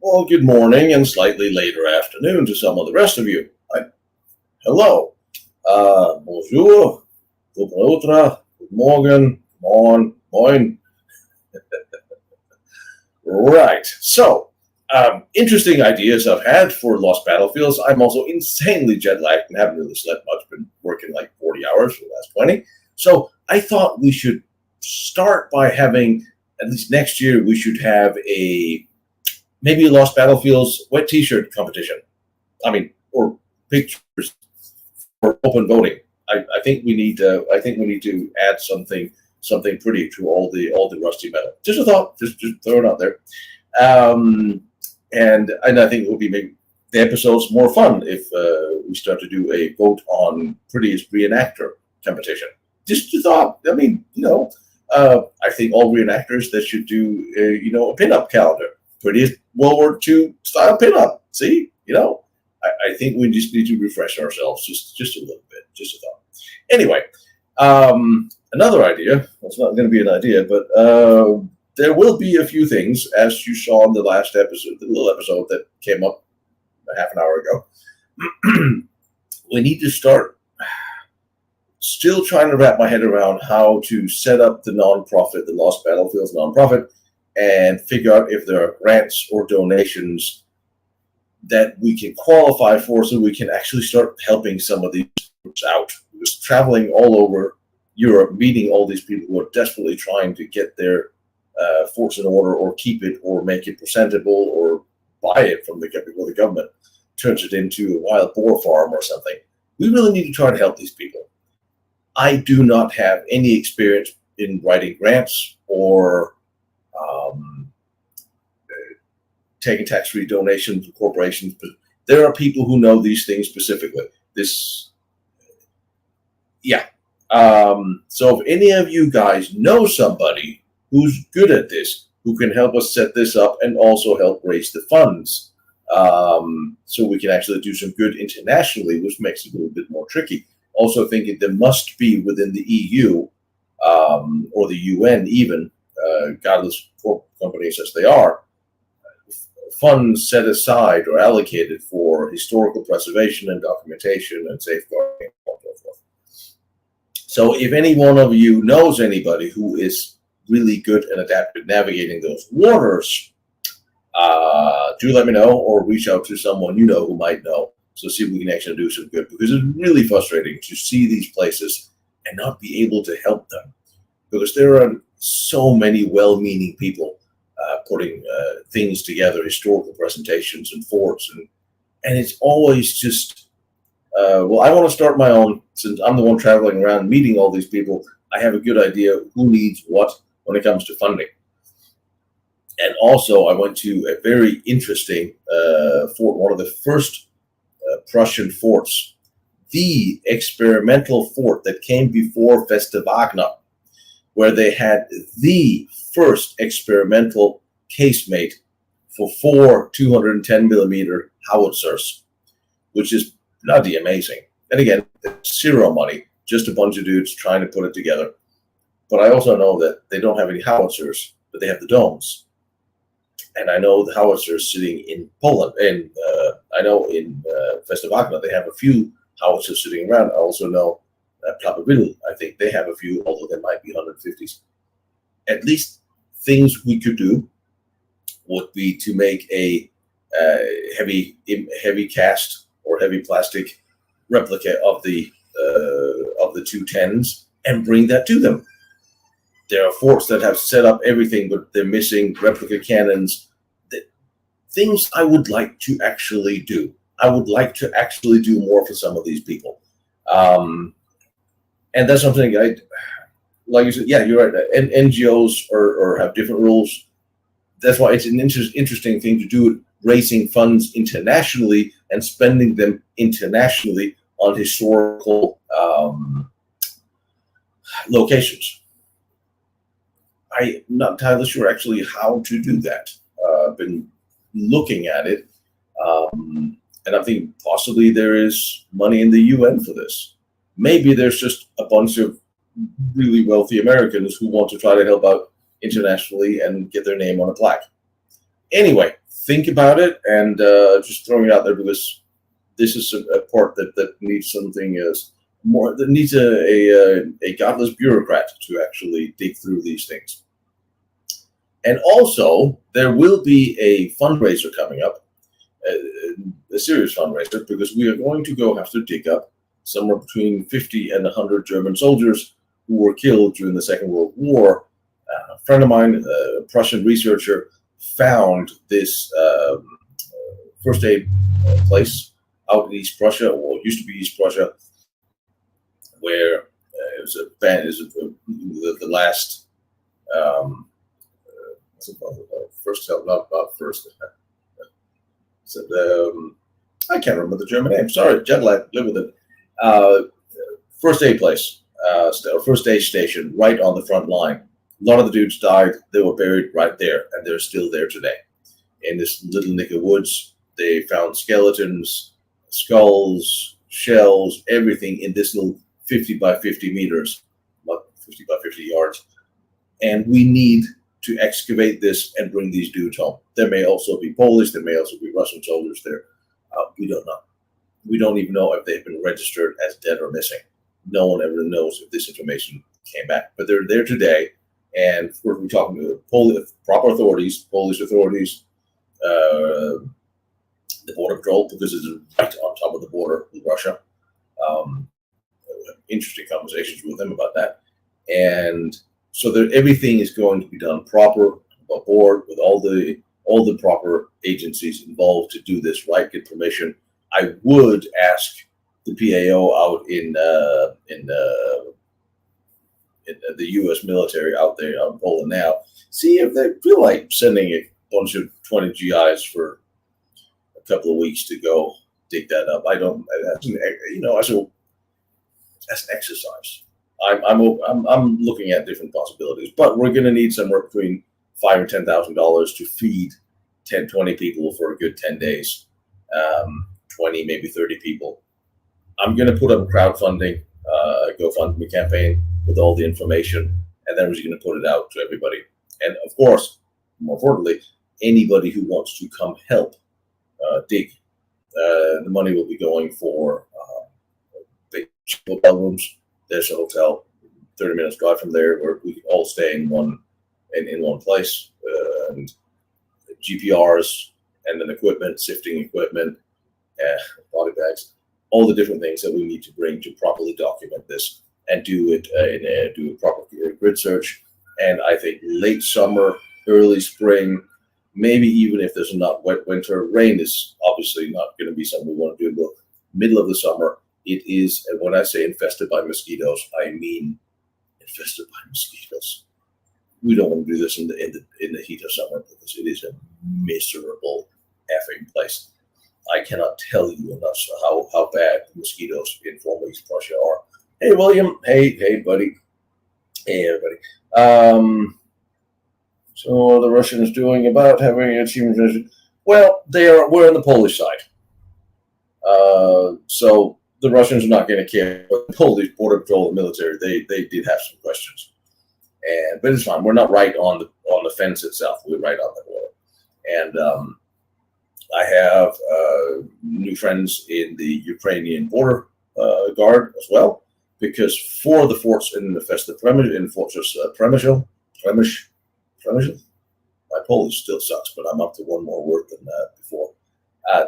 Well, good morning and slightly later afternoon to some of the rest of you. Hello. Bonjour. Good outra. Good morgen. Moin. Right. So, interesting ideas I've had for Lost Battlefields. I'm also insanely jet lagged and haven't really slept much. Been working like 40 hours for the last 20. So I thought we should start by having, at least next year, we should have maybe a Lost Battlefields wet t-shirt competition. Or pictures for open voting. I think we need to add something pretty to all the rusty metal. Just a thought, just throw it out there. And I think it will be make the episodes more fun if we start to do a vote on prettiest reenactor competition. Just a thought. I think all reenactors that should do a pinup calendar. Prettiest World War II style pinup. See, I think we just need to refresh ourselves just a little bit. Just a thought. Anyway, another idea. Well, it's not going to be an idea, but there will be a few things, as you saw in the last episode, the little episode that came up a half an hour ago. We need to start still trying to wrap my head around how to set up the nonprofit, the Lost Battlefields nonprofit, and figure out if there are grants or donations that we can qualify for so we can actually start helping some of these groups out. Because traveling all over Europe, meeting all these people who are desperately trying to get their force in order or keep it or make it presentable or buy it from the government turns it into a wild boar farm or something. We really need to try to help these people. I do not have any experience in writing grants or taking tax-free donations to corporations, but there are people who know these things specifically. So if any of you guys know somebody who's good at this, who can help us set this up and also help raise the funds, so we can actually do some good internationally, which makes it a little bit more tricky. Also thinking there must be within the EU or the UN even, godless companies as they are, funds set aside or allocated for historical preservation and documentation and safeguarding and so forth. So if any one of you knows anybody who is really good and adept at navigating those waters, do let me know or reach out to someone you know who might know. So see if we can actually do some good, because it's really frustrating to see these places and not be able to help them, because there are so many well-meaning people putting things together, historical presentations and forts, and it's always just, I want to start my own. Since I'm the one traveling around meeting all these people, I have a good idea who needs what when it comes to funding. And also, I went to a very interesting fort, one of the first Prussian forts, the experimental fort that came before Feste Wagner, where they had the first experimental casemate for 4 210 millimeter howitzers, which is bloody amazing. And again, zero money, just a bunch of dudes trying to put it together. But I also know that they don't have any howitzers, but they have the domes. And I know the howitzers sitting in Poland, and I know in Feste Wagner they have a few howitzers sitting around. I also know Przemyœl, I think they have a few, although they might be 150s. At least things we could do would be to make a heavy cast or heavy plastic replica of the 210s and bring that to them. There are forts that have set up everything, but they're missing replica cannons. Things I would like to actually do. I would like to actually do more for some of these people. And that's something like you said, yeah, you're right. And NGOs or have different rules. That's why it's an interesting thing to do, raising funds internationally and spending them internationally on historical locations. I'm not entirely sure actually how to do that. I've been looking at it, and I think possibly there is money in the UN for this. Maybe there's just a bunch of really wealthy Americans who want to try to help out internationally and get their name on a plaque. Anyway, think about it, and just throwing it out there because this is a part that needs something more, that needs a godless bureaucrat to actually dig through these things. And also, there will be a fundraiser coming up, a serious fundraiser, because we are going to have to dig up somewhere between 50 and 100 German soldiers who were killed during the Second World War. A friend of mine, a Prussian researcher, found this first aid place out in East Prussia, or used to be East Prussia, where it was a band, the last first help, not first. So I can't remember the German name. Sorry, jet lag. Live with it. First aid place, first aid station, right on the front line. A lot of the dudes died. They were buried right there, and they're still there today. In this little nick of woods, they found skeletons, skulls, shells, everything in this little 50 by 50 meters, about 50 by 50 yards. And we need to excavate this and bring these dudes home. There may also be Polish, there may also be Russian soldiers there. We don't know. We don't even know if they've been registered as dead or missing. No one ever knows if this information came back. But they're there today, and we're talking to proper authorities, Polish authorities, the Border Patrol, because it's right on top of the border with Russia. Interesting conversations with them about that. And so that everything is going to be done proper, aboard, with all the proper agencies involved to do this right, get permission. I would ask the PAO out in the U.S. military out there out in Poland now, see if they feel like sending a bunch of 20 GIs for a couple of weeks to go dig that up. I don't, as an exercise. I'm looking at different possibilities, but we're going to need somewhere between $5,000 and $10,000 to feed 10, 20 people for a good 10 days, 20, maybe 30 people. I'm going to put up a crowdfunding, GoFundMe campaign with all the information, and then we're just going to put it out to everybody. And of course, more importantly, anybody who wants to come help dig, the money will be going for big hotel rooms. There's a hotel 30 minutes drive from there where we can all stay in one place, and GPRs, and then equipment, sifting equipment, body bags, all the different things that we need to bring to properly document this and do it do a proper grid search. And I think late summer, early spring, maybe even if there's not wet winter, rain is obviously not going to be something we want to do in the middle of the summer. It is, and when I say infested by mosquitoes, I mean infested by mosquitoes. We don't want to do this in the heat of summer because it is a miserable effing place. I cannot tell you enough how bad mosquitoes in former East Prussia are. Hey, William. Hey, buddy. Hey, everybody. So what are the Russians doing about having achievement? Well, we're on the Polish side. So the Russians are not going to care. But the Polish Border Patrol and military, they did have some questions. But it's fine. We're not right on the fence itself. We're right on the border. And I have new friends in the Ukrainian border guard as well, because for the forts in the Fortress Przemyœl, my Polish still sucks, but I'm up to one more word than before.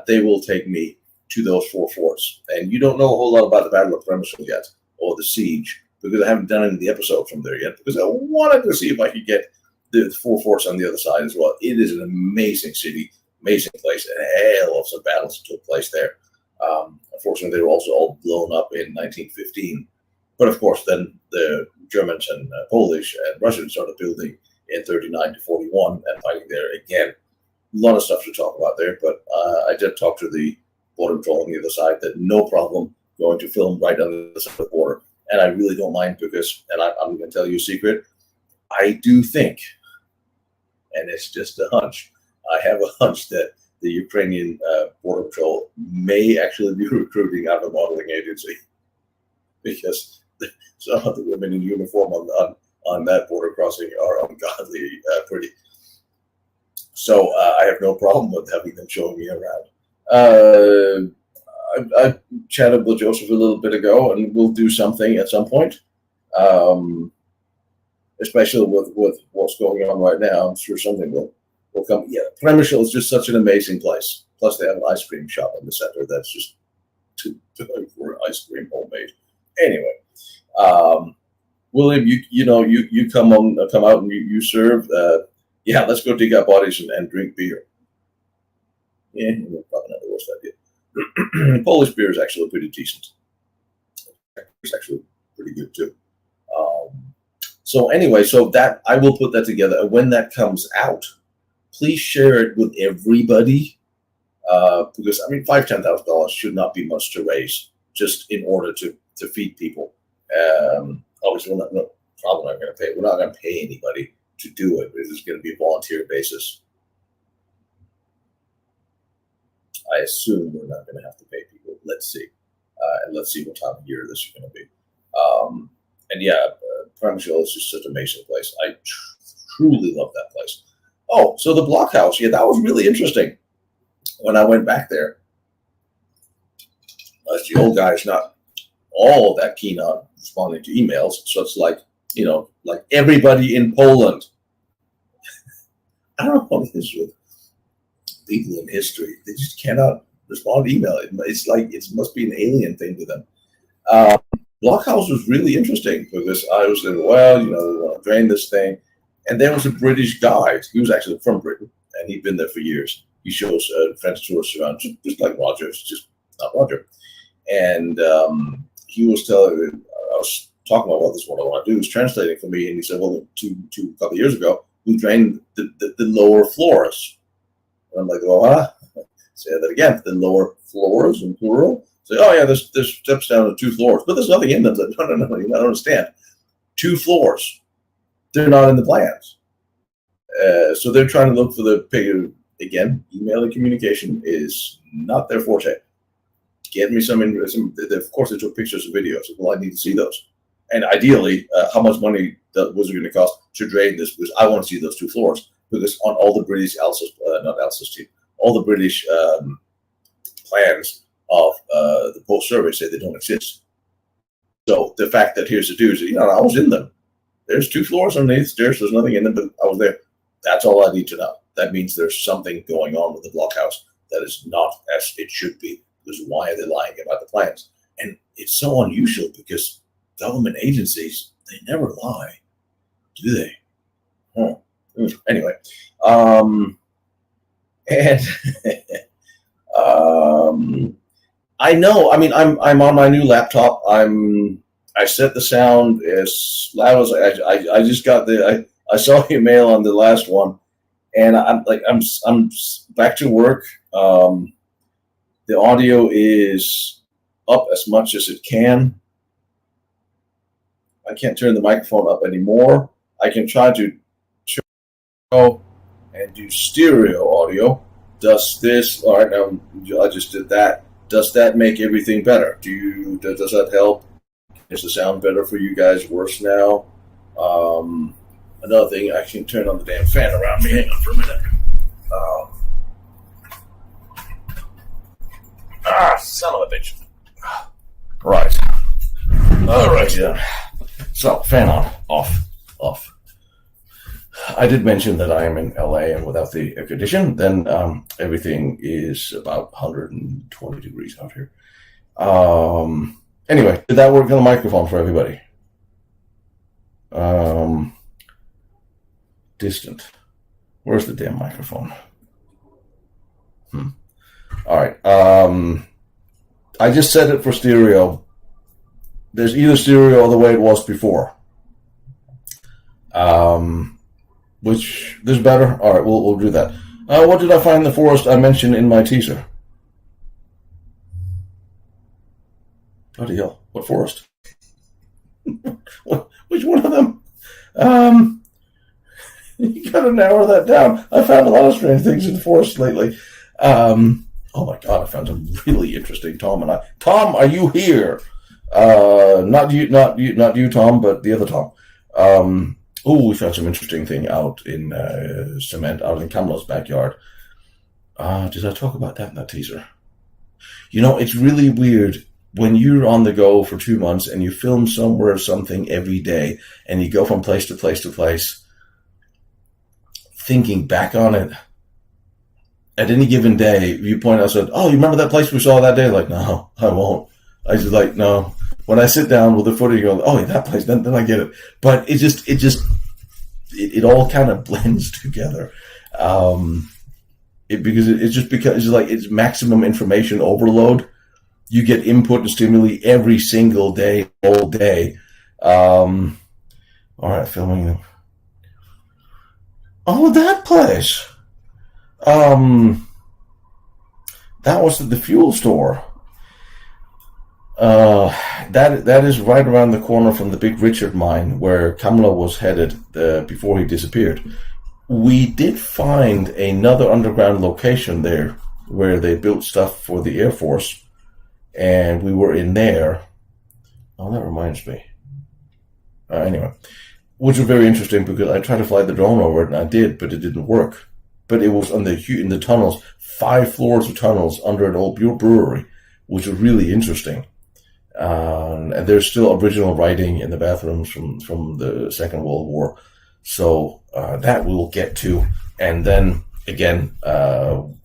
They will take me to those 4 forts. And you don't know a whole lot about the Battle of Przemyœl yet, or the siege, because I haven't done any of the episode from there yet, because I wanted to see if I could get the 4 forts on the other side as well. It is an amazing city, amazing place, and a hell of some battles took place there. Unfortunately, they were also all blown up in 1915. But of course, then the Germans and Polish and Russians started building in 39 to 41 and fighting there again. A lot of stuff to talk about there, but I did talk to the Border Patrol on the other side that no problem going to film right on the other side of the border. And I really don't mind because, and I'm going to tell you a secret, I do think, and it's just a hunch, I have a hunch that the Ukrainian Border Patrol may actually be recruiting out of a modeling agency, because some of the women in uniform on that border crossing are ungodly pretty. So I have no problem with having them showing me around. I chatted with Joseph a little bit ago, and we'll do something at some point. Especially with what's going on right now, I'm sure something will come. Yeah, Przemyœl is just such an amazing place. Plus, they have an ice cream shop in the center that's just for ice cream homemade. Anyway, William, you come out and you serve. Yeah, let's go dig out bodies and drink beer. Yeah, probably not the worst idea. Polish beer is actually pretty decent. It's actually pretty good too. So anyway, so that I will put that together. And when that comes out, please share it with everybody, because I mean, $5,000-$10,000 should not be much to raise just in order to feed people. Obviously, we're probably not going to pay. We're not going to pay anybody to do it. It's going to be a volunteer basis. I assume we're not going to have to pay people. Let's see, and let's see what time of year this is going to be. And yeah, Przemyœl is just such an amazing place. I truly love that place. Oh, so the Blockhouse, yeah, that was really interesting. When I went back there, the old guy is not all that keen on responding to emails. So it's like, like everybody in Poland. I don't know what it is with people in history. They just cannot respond to email. It's like it must be an alien thing to them. Blockhouse was really interesting because I was thinking, well, we want to drain this thing. And there was a British guide. He was actually from Britain, and he'd been there for years. He shows French tourists around, just like Roger. It's just not Roger. And he was telling, I was talking about this, what I want to do. He was translating for me, and he said, well, a couple of years ago, we drained the lower floors. And I'm like, well, huh? Say that again. The lower floors in plural. Say, oh yeah, there's steps down to 2 floors, but there's nothing in them. No, you don't understand. 2 floors. They're not in the plans. So they're trying to look for the picture. Again, email and communication is not their forte. Get me some, of course they took pictures and videos. Well, I need to see those. And ideally, how much money was it going to cost to drain this? Because I want to see those 2 floors. Because on all the British all the British plans of the post survey say they don't exist. So the fact that here's the dudes, I was in them. There's 2 floors underneath the stairs. There's nothing in them, but I was there. That's all I need to know. That means there's something going on with the Blockhouse that is not as it should be. Because why are they lying about the plans? And it's so unusual because government agencies, they never lie, do they? Anyway, and I know. I mean, I'm on my new laptop. I set the sound as loud as I just got I saw your mail on the last one, and I'm back to work. The audio is up as much as it can. I can't turn the microphone up anymore. I can try to turn and do stereo audio. Does this? All right, now I just did that. Does that make everything better? Does that help? Is the sound better for you guys? Worse now? Another thing, I can turn on the damn fan around me. Hang on for a minute. Son of a bitch. Right. All right, yeah. So, fan on. Off. I did mention that I am in LA, and without the air condition, then everything is about 120 degrees out here. Anyway, did that work on the microphone for everybody? Distant. Where's the damn microphone? All right. I just set it for stereo. There's either stereo or the way it was before. Which there's better. All right, we'll do that. What did I find in the forest I mentioned in my teaser? Bloody hell! What forest? Which one of them? You gotta narrow that down. I found a lot of strange things in the forest lately. Oh my God, I found some really interesting. Tom, are you here? Not you, Tom, but the other Tom. Oh, we found some interesting thing out in cement, out in Kamla's backyard. Did I talk about that in that teaser? You know, it's really weird when you're on the go for 2 months and you film somewhere or something every day and you go from place to place to place, thinking back on it. At any given day, you point out, said, "Oh, you remember that place we saw that day?" Like, no, I won't. I just like, no. When I sit down with the footage, you go, "Oh, yeah, that place," then I get it. But it all kind of blends together. Because it's maximum information overload. You get input and stimuli every single day, all day. All right, filming. Oh, that place. That was at the fuel store. That is right around the corner from the Big Richard mine where Kamla was headed before he disappeared. We did find another underground location there where they built stuff for the Air Force, and we were in there. Oh, that reminds me. Anyway, which was very interesting because I tried to fly the drone over it, and I did, but it didn't work. But it was in the tunnels, 5 floors of tunnels under an old brewery, which was really interesting. And there's still original writing in the bathrooms from the Second World War. So that we'll get to. And then, again,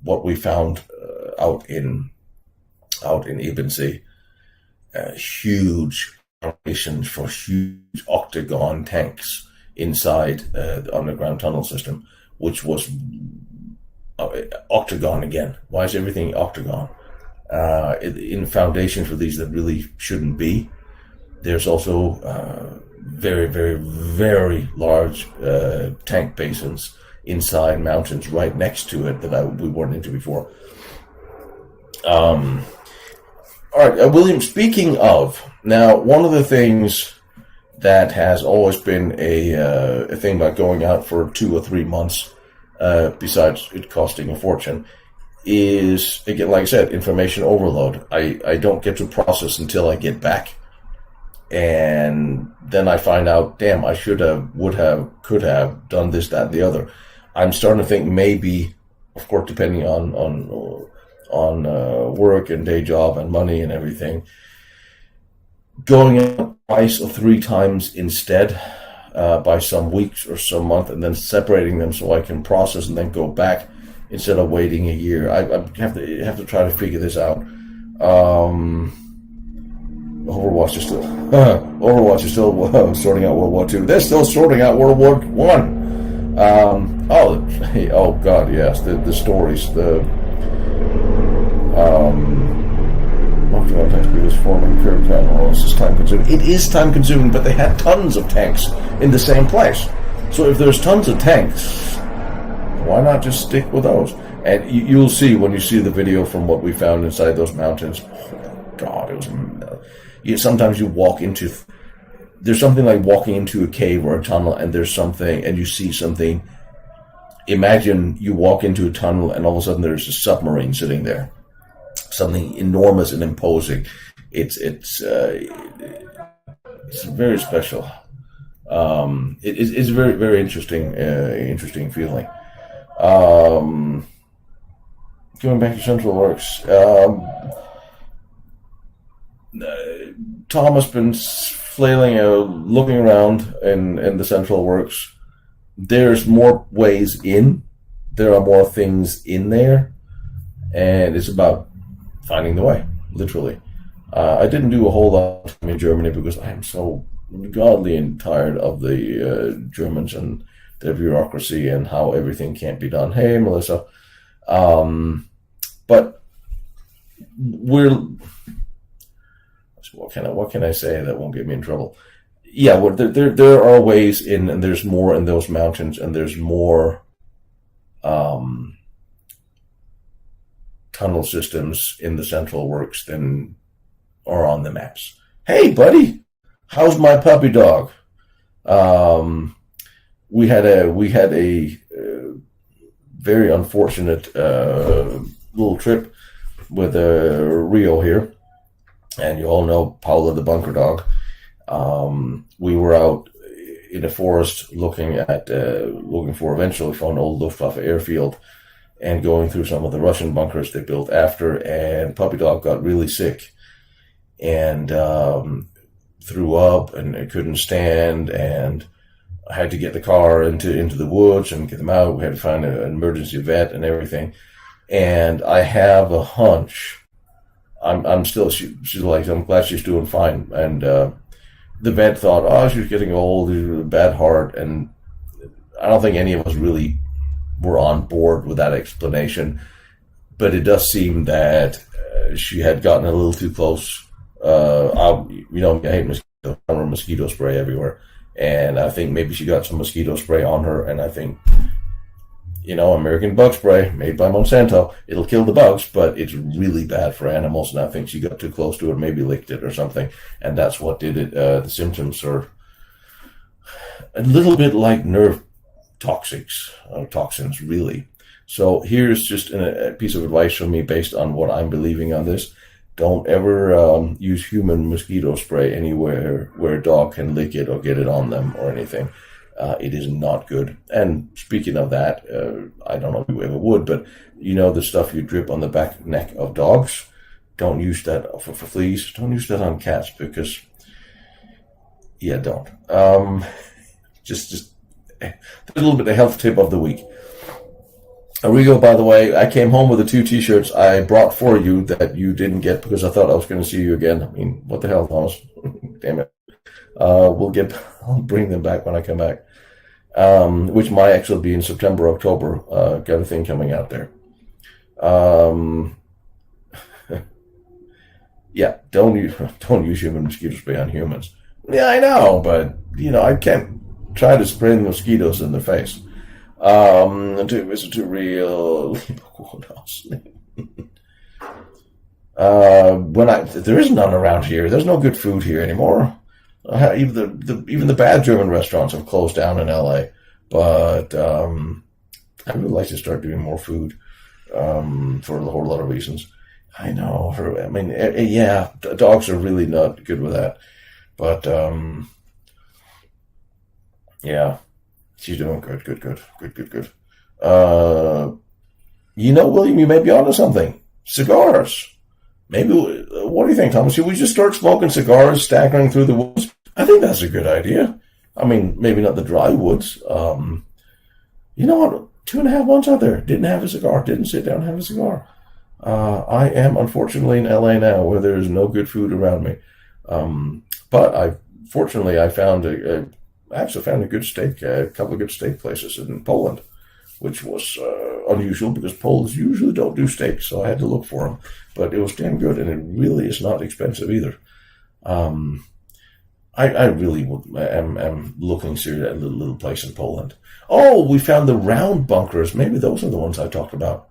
what we found out in Ebensee, huge foundations for huge octagon tanks inside the underground tunnel system, which was octagon again. Why is everything octagon? In foundation for these that really shouldn't be. There's also very, very, very large tank basins inside mountains right next to it that we weren't into before. All right, William, speaking of, now, one of the things that has always been a thing about going out for 2 or 3 months, besides it costing a fortune, is, again, like I said, information overload. I don't get to process until I get back. And then I find out, damn, I should have, would have, could have done this, that, and the other. I'm starting to think maybe, of course, depending on work and day job and money and everything, going out twice or 3 times instead, by some weeks or some month, and then separating them so I can process and then go back instead of waiting a year. I have to try to figure this out. Overwatch is still sorting out World War II. They're still sorting out World War One. Oh God, yes, the stories, was forming curve panels. It's time consuming. It is time consuming, but they had tons of tanks in the same place. So if there's tons of tanks, why not just stick with those? And you'll see when you see the video from what we found inside those mountains. Oh God, it was. Sometimes you walk into. There's something like walking into a cave or a tunnel, and there's something, and you see something. Imagine you walk into a tunnel, and all of a sudden there's a submarine sitting there. Something enormous and imposing. It's very special. It's a very, very interesting feeling. Going back to Central Works, Tom has been flailing, looking around in the Central Works. There's more ways in. There are more things in there, and it's about finding the way, literally. I didn't do a whole lot in Germany because I am so godly and tired of the Germans and their bureaucracy and how everything can't be done. Hey, Melissa. But what can I say that won't get me in trouble? Yeah, well, there are ways in, and there's more in those mountains, and there's more tunnel systems in the Central Works than are on the maps. Hey, buddy, how's my puppy dog? We had a very unfortunate little trip with Rio here, and you all know Paula the bunker dog. We were out in a forest looking for eventually found an old Luftwaffe airfield and going through some of the Russian bunkers they built after, and puppy dog got really sick and threw up and couldn't stand, and I had to get the car into the woods and get them out. We had to find an emergency vet and everything. And I have a hunch. I'm still. She's like, I'm glad she's doing fine. And the vet thought, oh, she's getting old. She's a bad heart. And I don't think any of us really were on board with that explanation. But it does seem that she had gotten a little too close. I hate mosquitoes. I run mosquito spray everywhere. And I think maybe she got some mosquito spray on her. And I think, American bug spray made by Monsanto, it'll kill the bugs, but it's really bad for animals. And I think she got too close to it, maybe licked it or something. And that's what did it. The symptoms are a little bit like nerve toxins, really. So here's just a piece of advice from me based on what I'm believing on this. Don't ever use human mosquito spray anywhere where a dog can lick it or get it on them or anything. It is not good. And speaking of that, I don't know if you ever would, but the stuff you drip on the back neck of dogs, don't use that for fleas. Don't use that on cats because, don't. Just a little bit of health tip of the week. Rigo, by the way, I came home with the 2 t-shirts I brought for you that you didn't get because I thought I was going to see you again. I mean, what the hell, Thomas? Damn it. I'll bring them back when I come back. Which might actually be in September, October. Got a thing coming out there. Don't use human mosquito spray on humans. Yeah, I know, but I can't try to spray the mosquitoes in their face. To visit to real there is none around here. There's no good food here anymore. Even the bad German restaurants have closed down in LA. But I would like to start doing more food for a whole lot of reasons. I know. Dogs are really not good with that. But she's doing good. William, you may be onto something. Cigars. Maybe, what do you think, Thomas? Should we just start smoking cigars, staggering through the woods? I think that's a good idea. I mean, maybe not the dry woods. You know what? 2.5 months out there, didn't have a cigar, didn't sit down and have a cigar. I am unfortunately in LA now where there is no good food around me. But I found a good steak, a couple of good steak places in Poland, which was unusual because Poles usually don't do steaks, so I had to look for them. But it was damn good, and it really is not expensive either. I really am looking seriously at a little place in Poland. Oh, we found the round bunkers. Maybe those are the ones I talked about.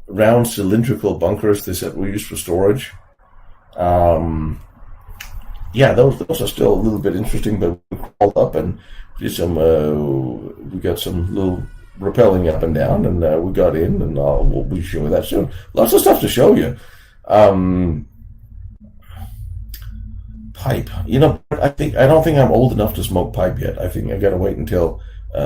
Round cylindrical bunkers they said were used for storage. Those are still a little bit interesting, but we crawled up and did we got some little rappelling up and down, and we got in, and we'll be showing that soon. Lots of stuff to show you. Pipe. I don't think I'm old enough to smoke pipe yet. I think I got to wait until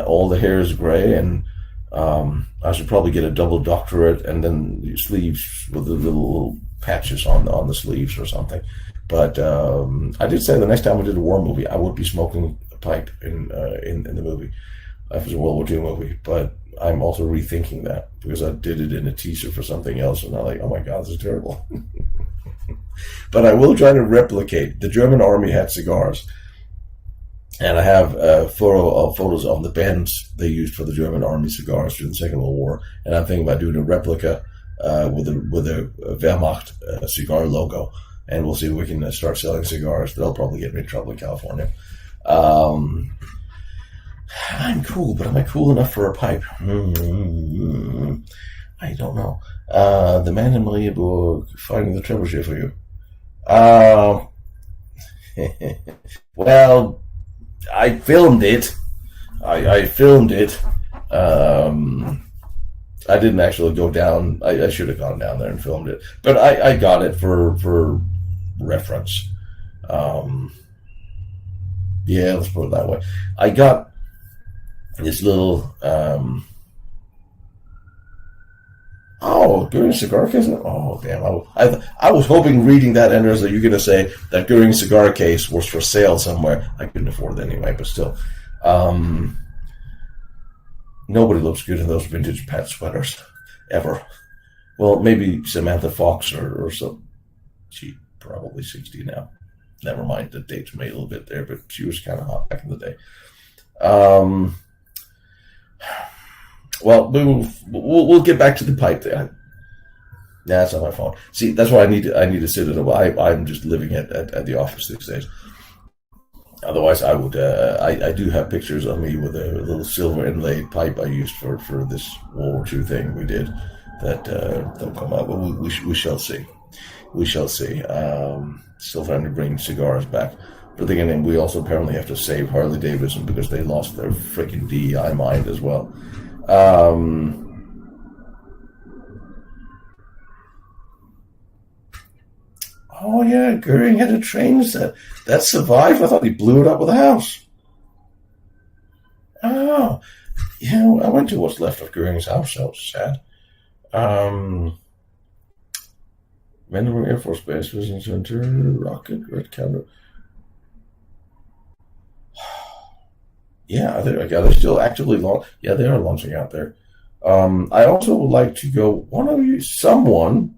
all the hair is gray, and I should probably get a double doctorate and then sleeves with the little patches on the sleeves or something. But I did say the next time we did a war movie, I would be smoking a pipe in the movie. If it's a World War II movie. But I'm also rethinking that because I did it in a teaser for something else, and I'm like, oh my God, this is terrible. But I will try to replicate. The German army had cigars, and I have photos of the bands they used for the German army cigars during the Second World War, and I'm thinking about doing a replica with a Wehrmacht cigar logo, and we'll see if we can start selling cigars. They'll probably get me in trouble in California. I'm cool, but am I cool enough for a pipe? I don't know. The man in Marienburg finding the trebuchet for you. Well, I filmed it. I filmed it. I didn't actually go down. I should have gone down there and filmed it, but I got it for reference. Yeah, let's put it that way. I got this little Goering's cigar case. Oh damn! I was hoping reading that, Anders, that you're going to say that Goering's cigar case was for sale somewhere. I couldn't afford it anyway, but still, nobody looks good in those vintage pet sweaters ever. Well, maybe Samantha Fox or some. She probably 60 now. Never mind, the dates made a little bit there, but she was kind of hot back in the day. Well, we'll get back to the pipe there. Nah, that's not my phone. See, that's why I need to sit at I'm just living at the office these days. Otherwise, I would. I do have pictures of me with a little silver inlaid pipe I used for this World War II thing we did that don't come out. But we shall see. We shall see. Still trying to bring cigars back. But then again, we also apparently have to save Harley Davidson because they lost their freaking DEI mind as well. Oh yeah, Goering had a train set that survived. I thought he blew it up with a house. Oh, yeah, I went to what's left of Goering's house. That was sad. Vandenberg Air Force Base, Vision Center, Rocket, Red Counter. Yeah, they're still actively launching. Yeah, they are launching out there. I also would like to go. Someone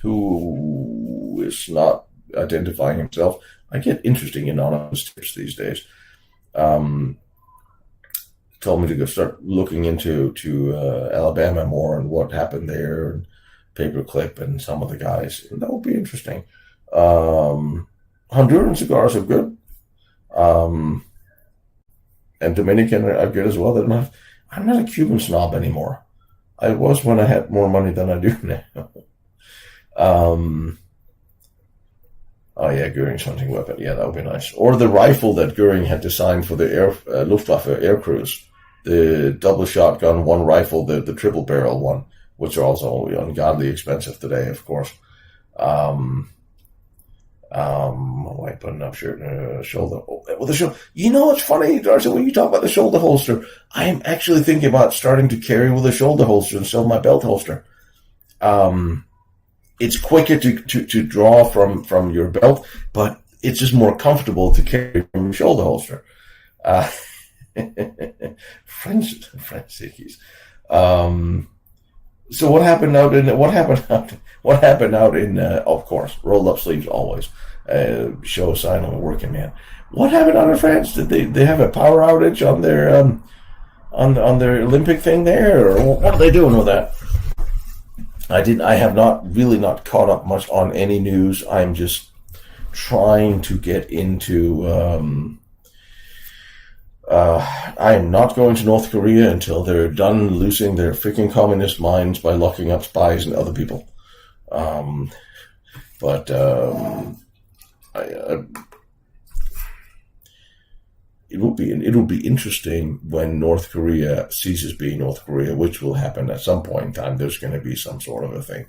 who is not identifying himself. I get interesting anonymous tips these days. Told me to go start looking into Alabama more and what happened there, and Paperclip and some of the guys. And that would be interesting. Honduran cigars are good. And Dominican are good as well. I'm not a Cuban snob anymore. I was when I had more money than I do now. Oh yeah, Goering's hunting weapon. Yeah, that would be nice. Or the rifle that Goering had designed for the Luftwaffe air crews. The double shotgun, one rifle, the triple barrel one, which are also ungodly expensive today, of course. White button-up shirt, shoulder. Well, the shoulder. You know what's funny, Darcy? When you talk about the shoulder holster, I am actually thinking about starting to carry with a shoulder holster instead of my belt holster. It's quicker to draw from your belt, but it's just more comfortable to carry from your shoulder holster. French sickies. So what happened out in of course, rolled up sleeves always. Show a sign of a working man. What happened out in France? Did they have a power outage on their on their Olympic thing there, or what are they doing with that? I have not caught up much on any news. I'm just trying to get into I am not going to North Korea until they're done losing their freaking communist minds by locking up spies and other people. It will be interesting when North Korea ceases being North Korea, which will happen at some point in time. There's going to be some sort of a thing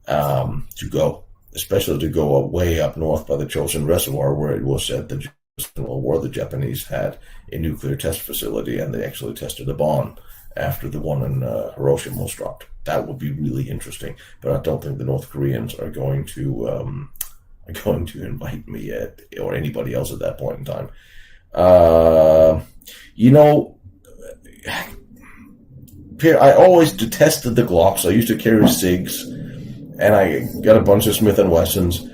to go, especially to go way up north by the Chosin Reservoir, where it was said the Japanese had a nuclear test facility, and they actually tested a bomb after the one in Hiroshima was dropped. That would be really interesting, but I don't think the North Koreans are going to invite me or anybody else at that point in time. I always detested the Glocks. I used to carry SIGs, and I got a bunch of Smith & Wessons,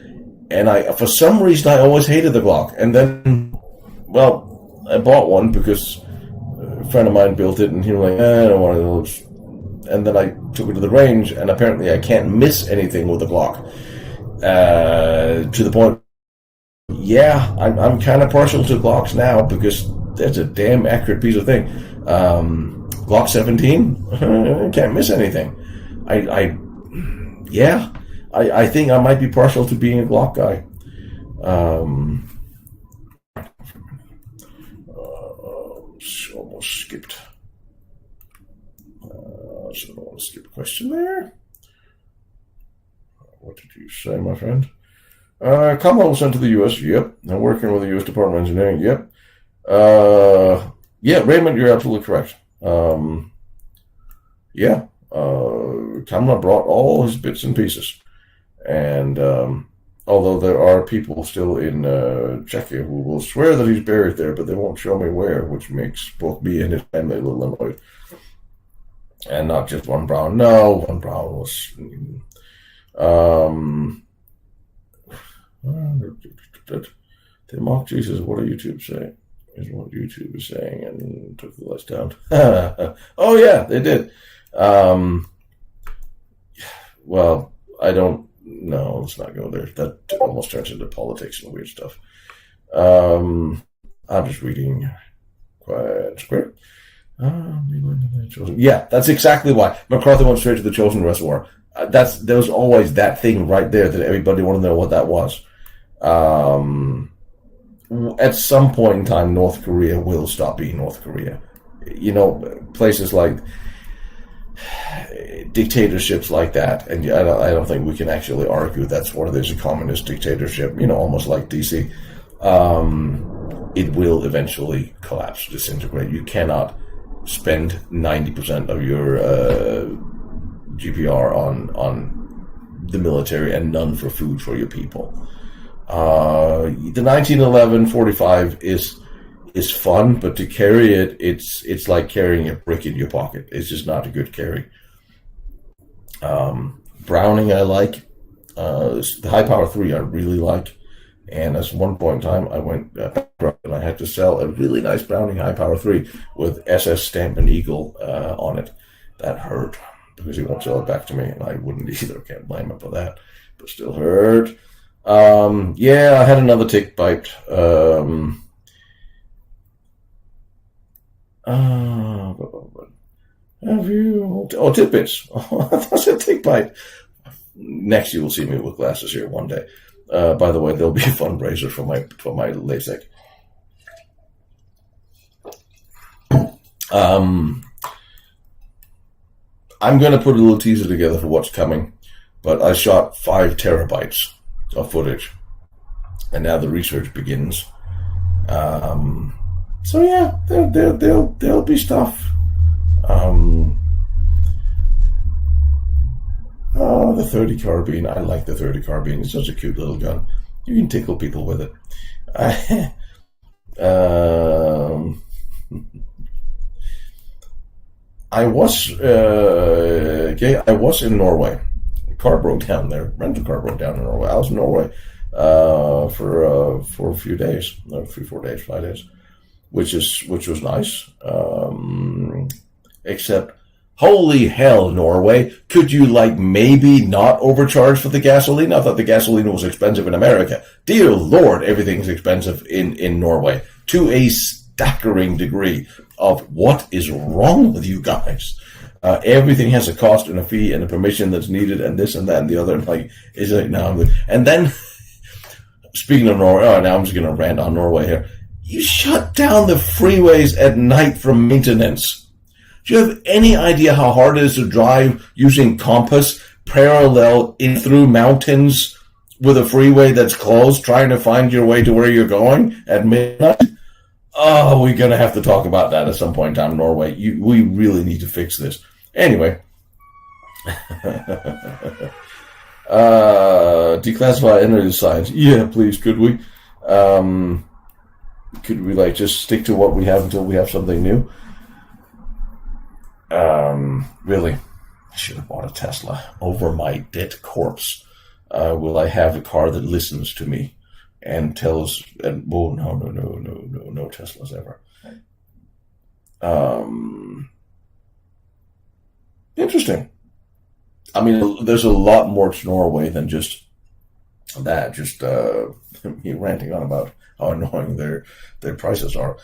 and for some reason, I always hated the Glock. And then, I bought one because a friend of mine built it, and he was like, I don't want one of those. And then I took it to the range, and apparently I can't miss anything with the Glock. To the point, yeah, I'm kind of partial to Glocks now because that's a damn accurate piece of thing. Glock 17, can't miss anything. I think I might be partial to being a Glock guy. Almost skipped. So I don't want to skip a question there. What did you say, my friend? Kamala was sent to the U.S. Yep. I'm working with the U.S. Department of Engineering. Yep. Yeah, Raymond, you're absolutely correct. Yeah, Kamla brought all his bits and pieces. And although there are people still in Czechia who will swear that he's buried there, but they won't show me where, which makes both me and his family a little annoyed. And not just Von Braun. No, Von Braun was. They mock Jesus. What are YouTube saying? Is what YouTube is saying, and took the list down. Oh yeah, they did. Well, I don't. No, let's not go there. That almost turns into politics and weird stuff. I'm just reading Quiet Square. Yeah, that's exactly why MacArthur went straight to the Chosen Reservoir. There was always that thing right there that everybody wanted to know what that was. At some point in time, North Korea will stop being North Korea. You know, places like dictatorships like that, and I don't think we can actually argue that's what it is, a communist dictatorship, you know, almost like DC. It will eventually collapse, disintegrate. You cannot spend 90% of your GPR on the military and none for food for your people. The 1911-45 is fun, but to carry it, it's like carrying a brick in your pocket. It's just not a good carry. Browning I like. The High Power 3 I really like. And at one point in time, I went bankrupt and I had to sell a really nice Browning High Power 3 with SS Stamp and Eagle on it. That hurt because he won't sell it back to me, and I wouldn't either. Can't blame him for that, but still hurt. Yeah, I had another tick bite. Have you? Oh, tidbits. That's a tick bite. Next, you will see me with glasses here one day. By the way, there'll be a fundraiser for my LASIK. I'm going to put a little teaser together for what's coming, but I shot 5 terabytes of footage, and now the research begins. So yeah, there'll be stuff. Oh, the 30 carbine. I like the 30 carbine. It's such a cute little gun. You can tickle people with it. I was in Norway. Car broke down there. Rental car broke down in Norway. I was in Norway for a few days, 3-4 days, 5 days, which was nice. Except, holy hell, Norway! Could you maybe not overcharge for the gasoline? I thought the gasoline was expensive in America. Dear Lord, everything's expensive in Norway to a staggering degree. Of what is wrong with you guys? Everything has a cost and a fee and a permission that's needed, and this and that and the other. Is it now? And then, speaking of Norway, now I'm just going to rant on Norway here. You shut down the freeways at night for maintenance. Do you have any idea how hard it is to drive using compass parallel in through mountains with a freeway that's closed, trying to find your way to where you're going at midnight? Oh, we're going to have to talk about that at some point in time, Norway. We really need to fix this. Anyway. Declassify energy science. Yeah, please, could we? Could we, just stick to what we have until we have something new? Really, I should have bought a Tesla over my dead corpse. Will I have a car that listens to me and tells, and no Teslas ever. Interesting. I mean, there's a lot more to Norway than just that. Just me ranting on about how annoying their prices are.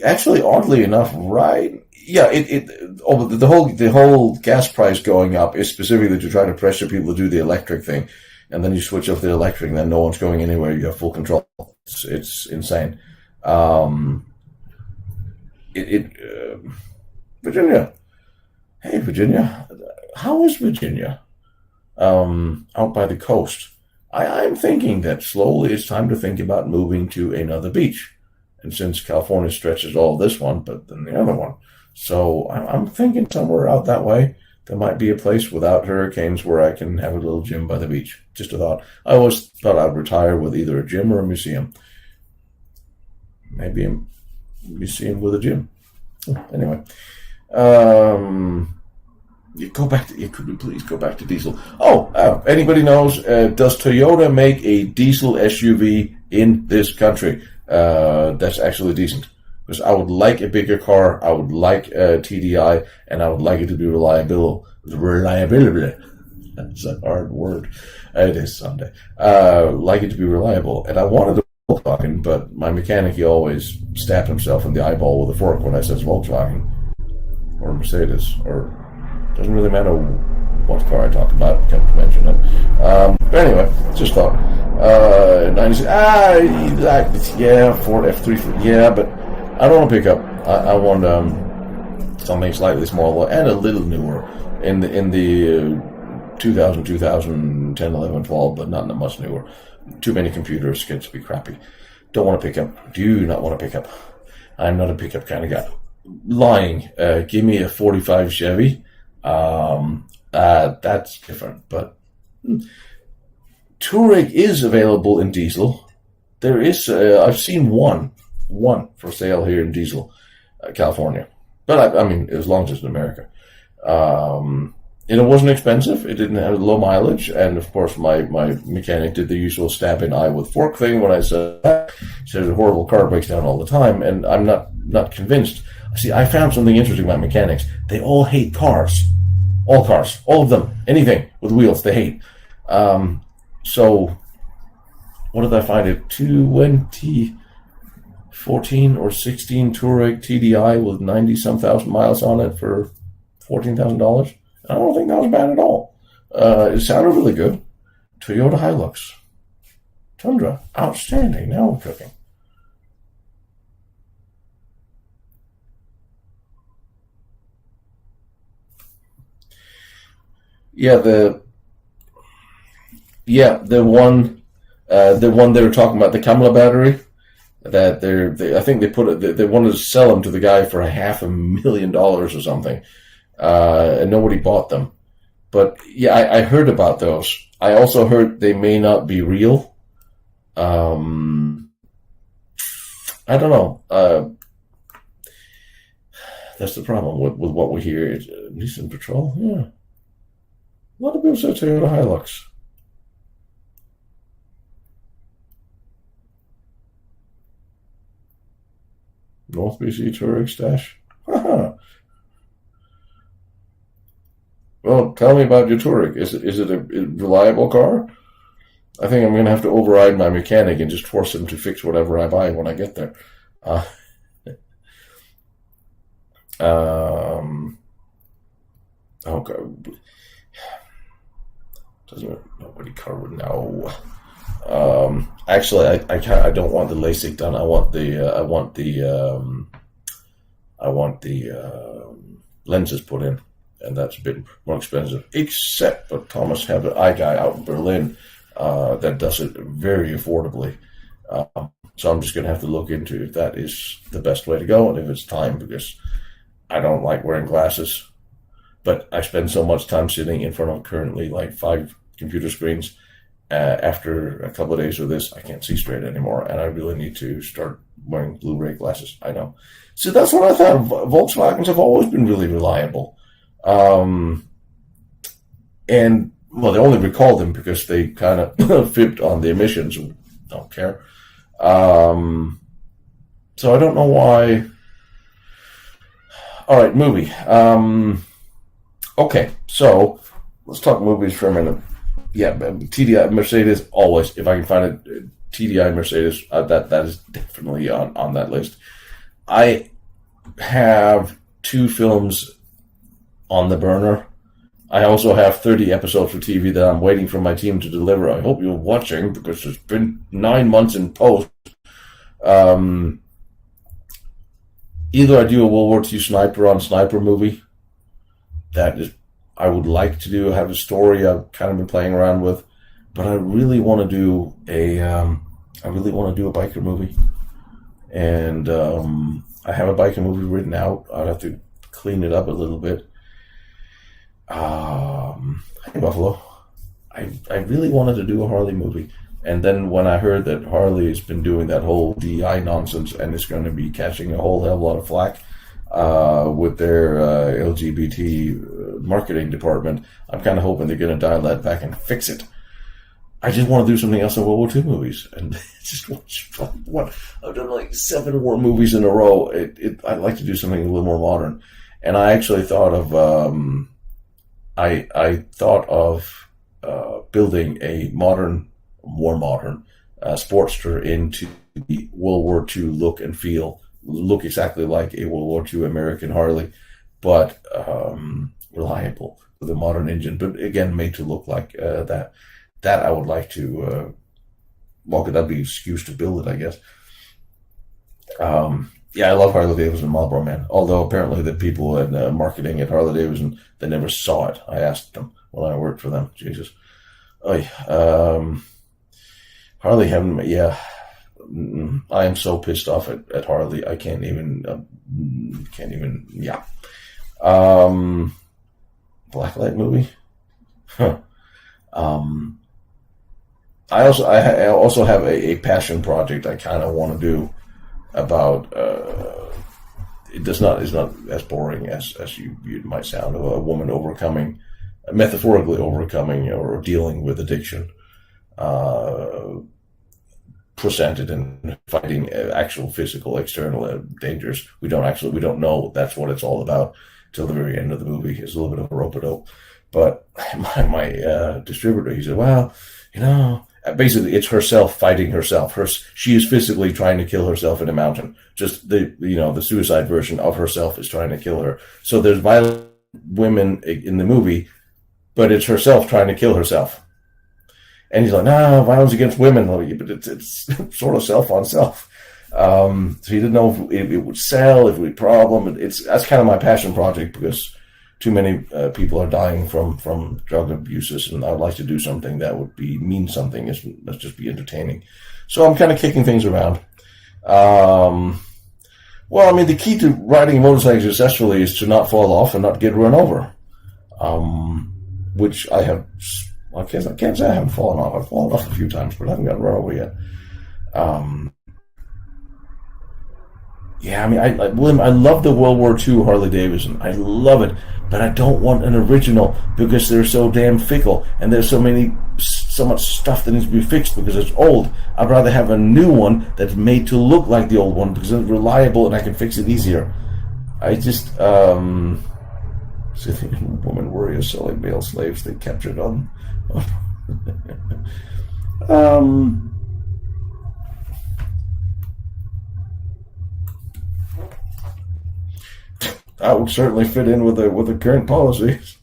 Actually, oddly enough, right? Yeah, the whole gas price going up is specifically to try to pressure people to do the electric thing, and then you switch off the electric, and then no one's going anywhere. You have full control. It's insane. Virginia. Hey, Virginia. How is Virginia? Out by the coast. I'm thinking that slowly it's time to think about moving to another beach. And since California stretches all this one, but then the other one. So I'm thinking somewhere out that way, there might be a place without hurricanes where I can have a little gym by the beach. Just a thought. I always thought I'd retire with either a gym or a museum. Maybe a museum with a gym. Anyway. Could we please go back to diesel? Anybody knows, does Toyota make a diesel SUV in this country that's actually decent? Because I would like a bigger car, I would like a TDI, and I would like it to be reliable. That's a hard word. It is Sunday. Like it to be reliable. And I wanted a Volkswagen, but my mechanic, he always stabbed himself in the eyeball with a fork when I said Volkswagen. Or Mercedes, or doesn't really matter what car I talk about, can't mention it. But anyway, just thought. 96, Ford F3, yeah, but I don't want to pick up. I want something slightly smaller and a little newer in the 2000, 2010, 11, 12, but not much newer. Too many computers gets to be crappy. Don't want to pick up. Do not want to pick up. I'm not a pickup kind of guy. Lying. Give me a 45 Chevy. That's different, but Touareg is available in diesel. There is, I've seen one for sale here in diesel, California. But I mean, as long as it's in America. And it wasn't expensive. It didn't have low mileage. And of course, my mechanic did the usual stab in eye with fork thing when I said that. He said a horrible car breaks down all the time. And I'm not convinced. See, I found something interesting about mechanics. They all hate cars. All cars. All of them. Anything with wheels, they hate. So, what did I find? A 2014 or 16 Touareg TDI with 90-some thousand miles on it for $14,000. I don't think that was bad at all. It sounded really good. Toyota Hilux. Tundra. Outstanding. Now we're cooking. Yeah, the one they were talking about, the Kamla battery, that I think they put it, they wanted to sell them to the guy for $500,000 or something, and nobody bought them. But yeah, I heard about those. I also heard they may not be real. I don't know. That's the problem with what we hear. It's Nissan Patrol, yeah. A lot of people say Toyota Hilux. North BC Touareg stash. Well, tell me about your Touareg. Is it a reliable car? I think I'm going to have to override my mechanic and just force him to fix whatever I buy when I get there. Okay. Doesn't nobody covered? No. Actually, I don't want the LASIK done. I want the lenses put in, and that's a bit more expensive. Except for Thomas have an eye guy out in Berlin that does it very affordably. So I'm just going to have to look into if that is the best way to go, and if it's time, because I don't like wearing glasses. But I spend so much time sitting in front of currently like 5 computer screens. After a couple of days of this, I can't see straight anymore, and I really need to start wearing Blu-ray glasses. I know. So that's what I thought. Volkswagens have always been really reliable. And, well, they only recalled them because they kind of fibbed on the emissions. Don't care. So I don't know why. All right, movie. Okay, so let's talk movies for a minute. Yeah, TDI Mercedes, always. If I can find a TDI Mercedes, that is definitely on that list. I have 2 films on the burner. I also have 30 episodes for TV that I'm waiting for my team to deliver. I hope you're watching, because it's been 9 months in post. Either I do a World War II sniper on sniper movie. That is, I would like to have a story I've kind of been playing around with. but I really want to do a biker movie, and I have a biker movie written out. I'd have to clean it up a little bit. Hey Buffalo, I really wanted to do a Harley movie, and then when I heard that Harley has been doing that whole DI nonsense and is going to be catching a whole hell of a lot of flack with their LGBT marketing department, I'm kind of hoping they're going to dial that back and fix it. I just want to do something else in World War II movies, and just what I've done like 7 war movies in a row. I'd like to do something a little more modern, and I actually thought of I thought of building a more modern Sportster into the World War II look and feel, look exactly like a World War II American Harley, but reliable with a modern engine, but again made to look like that. That I would like to, could that be an excuse to build it, I guess. Yeah, I love Harley Davidson and Marlboro Man, although apparently the people in marketing at Harley Davidson, they never saw it. I asked them when I worked for them. Jesus. Harley haven't, yeah. I am so pissed off at Harley. I can't even, yeah. Blacklight movie? Huh. I also have a passion project I kind of want to do about it's not as boring as you might sound, of a woman metaphorically overcoming or dealing with addiction, presented and fighting actual physical external dangers. We don't know that's what it's all about till the very end of the movie. It's a little bit of a rope-a-dope. But my distributor, he said, well, basically, it's herself fighting herself. She is physically trying to kill herself in a mountain. Just the suicide version of herself is trying to kill her. So there's violent women in the movie, but it's herself trying to kill herself. And he's like, no, violence against women. But it's sort of self on self. So he didn't know if it would sell, if it would be a problem. That's kind of my passion project, because too many people are dying from drug abuses, and I would like to do something that would mean something. Let's just be entertaining. So I'm kind of kicking things around. The key to riding a motorcycle successfully is to not fall off and not get run over. Which I have. I can't say I haven't fallen off. I've fallen off a few times, but I haven't gotten run over yet. I love the World War II Harley Davidson. I love it, but I don't want an original because they're so damn fickle, and there's so much stuff that needs to be fixed because it's old. I'd rather have a new one that's made to look like the old one because it's reliable and I can fix it easier. I just, Scythian woman warriors selling male slaves they captured on. That would certainly fit in with the current policies.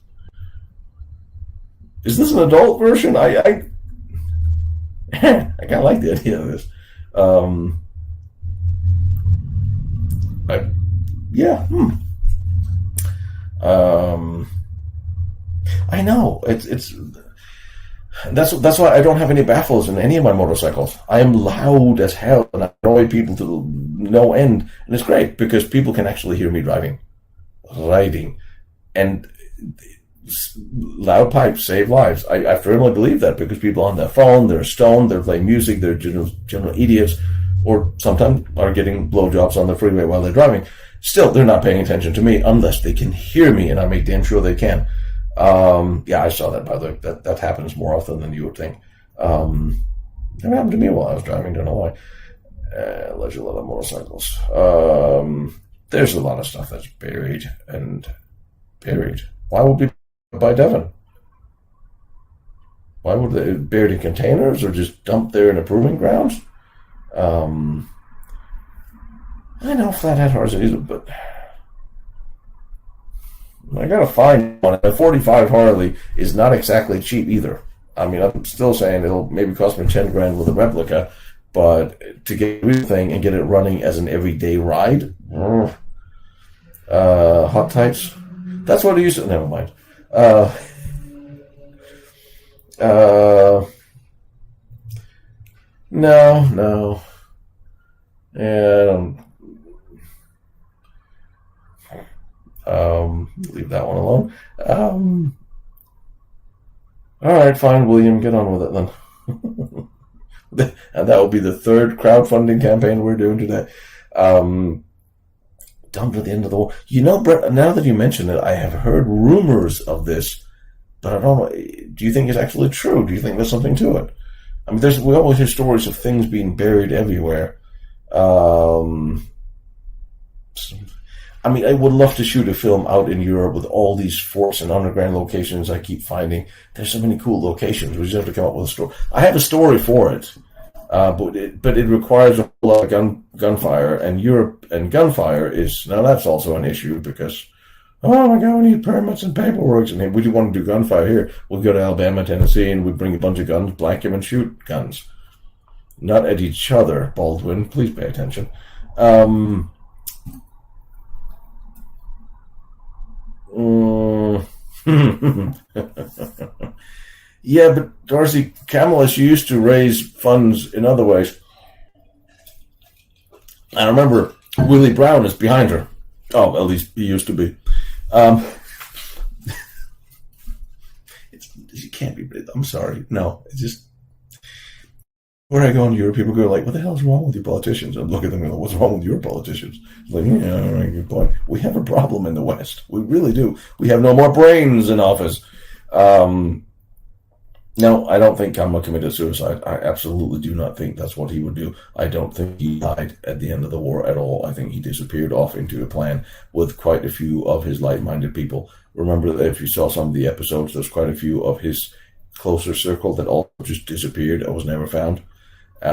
Is this an adult version? I kind of like the idea of this. I know it's that's why I don't have any baffles in any of my motorcycles. I am loud as hell and I annoy people to no end, and it's great because people can actually hear me riding, and loud pipes save lives. I firmly believe that because people on their phone, they're stoned, they're playing music, they're general idiots, or sometimes are getting blowjobs on the freeway while they're driving. Still, they're not paying attention to me unless they can hear me, and I make damn sure they can. I saw that, by the way. That happens more often than you would think. It happened to me while I was driving, don't know why. Leisure lot of motorcycles. There's a lot of stuff that's buried. Why would we buy Devon? Why would they buried in containers or just dumped there in a proving grounds? I know Flathead Horse is, but I gotta find one. A 45 Harley is not exactly cheap either. I mean, I'm still saying it'll maybe cost me $10,000 with a replica, but to get everything and get it running as an everyday ride, hot tights. That's what I used to. Never mind. No. Yeah, leave that one alone. All right, fine, William, get on with it then. And that will be the third crowdfunding campaign we're doing today. Done for the end of the war. You know, Brett, now that you mention it, I have heard rumors of this, but I don't know. Do you think it's actually true? Do you think there's something to it? I mean, we always hear stories of things being buried everywhere. I mean, I would love to shoot a film out in Europe with all these forts and underground locations I keep finding. There's so many cool locations. We just have to come up with a story. I have a story for it, but it requires a lot of gunfire, and Europe and gunfire is, now that's also an issue because, oh my God, we need permits and paperwork. And we do want to do gunfire here. We'll go to Alabama, Tennessee, and we bring a bunch of guns, blank them, and shoot guns. Not at each other, Baldwin. Please pay attention. Yeah, but Darcy, Kamala, she used to raise funds in other ways. I remember Willie Brown is behind her. Oh, at least he used to be. She can't be. I'm sorry. No, it's just. Where I go in Europe, people go like, "What the hell is wrong with you politicians?" And look at them and go, "What's wrong with your politicians?" It's like, yeah, all right, good point. We have a problem in the West. We really do. We have no more brains in office. No, I don't think Kamala committed suicide. I absolutely do not think that's what he would do. I don't think he died at the end of the war at all. I think he disappeared off into a plan with quite a few of his like-minded people. Remember that if you saw some of the episodes, there's quite a few of his closer circle that all just disappeared and was never found. We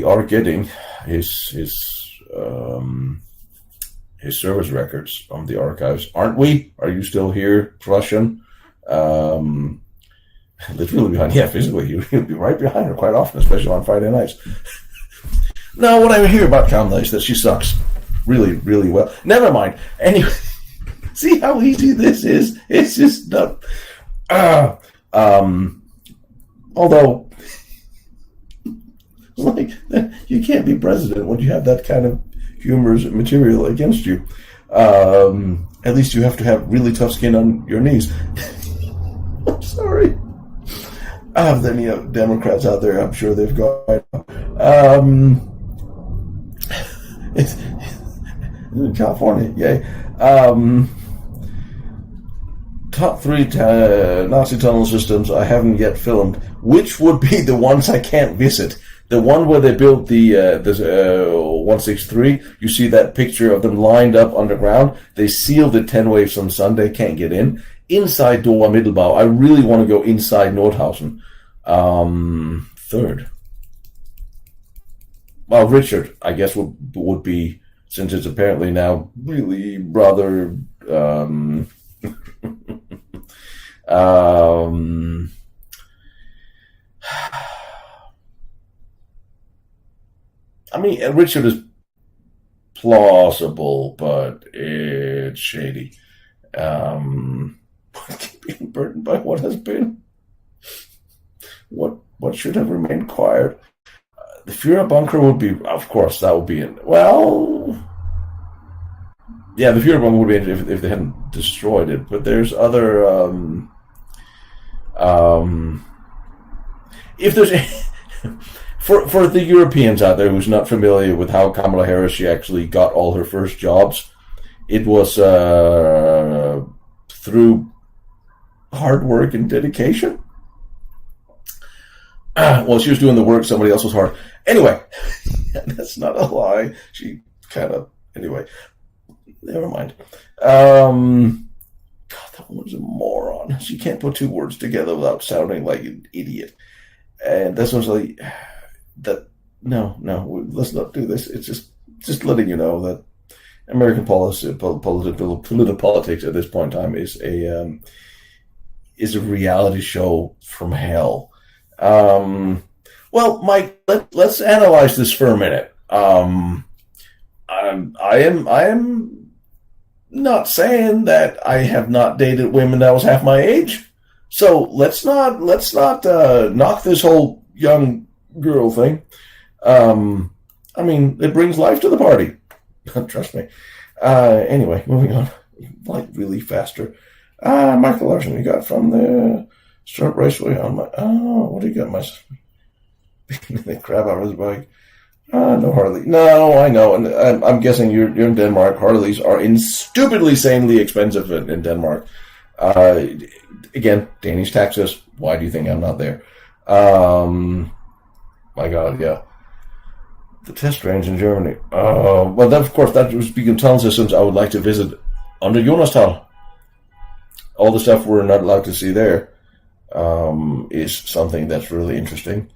are getting his service records from the archives, aren't we? Are you still here, Prussian? Literally behind, yeah, physically, he'll be right behind her quite often, especially on Friday nights. No, what I hear about Kamala is that she sucks really, really well. Never mind. Anyway, see how easy this is? It's just not. Although, like, you can't be president when you have that kind of humorous material against you. At least you have to have really tough skin on your knees. I'm sorry. If any Democrats out there, I'm sure they've got. It's in California, yay. Top 3 Nazi tunnel systems I haven't yet filmed. Which would be the ones I can't visit? The one where they built the 163, you see that picture of them lined up underground. They sealed it 10 waves on Sunday, can't get in. Inside Doha Mittelbau, I really want to go inside Nordhausen. Third. Well, Richard, I guess, would be, since it's apparently now really rather... I mean, Richard is plausible, but it's shady. Being burdened by what has been. What should have remained quiet. The Führer bunker would be, of course, that would be in. Well, yeah, the Führer bunker would be in if they hadn't destroyed it. But there's other. If there's. For the Europeans out there who's not familiar with how Kamala Harris, she actually got all her first jobs, it was through hard work and dedication. Well, she was doing the work, somebody else was hard. Anyway, that's not a lie. She kind of, anyway, never mind. God, that woman's a moron. She can't put 2 words together without sounding like an idiot. And that's what's like... That no, let's not do this. It's just letting you know that American political politics at this point in time is a reality show from hell. Well, Mike, let's analyze this for a minute. I am not saying that I have not dated women that was half my age. So let's not knock this whole young girl thing. I mean, it brings life to the party. Trust me. Anyway, moving on. Like really faster. Michael Larson, you got from the Start Raceway on my. Oh, what do you got? My the crap out of his bike. No Harley. No, I know, and I'm guessing you're in Denmark. Harleys are stupidly, sanely expensive in Denmark. Again, Danish taxes. Why do you think I'm not there? My God, yeah. The test range in Germany. Well, that, of course, that was speaking of tunnel systems I would like to visit under Jonastal. All the stuff we're not allowed to see there is something that's really interesting.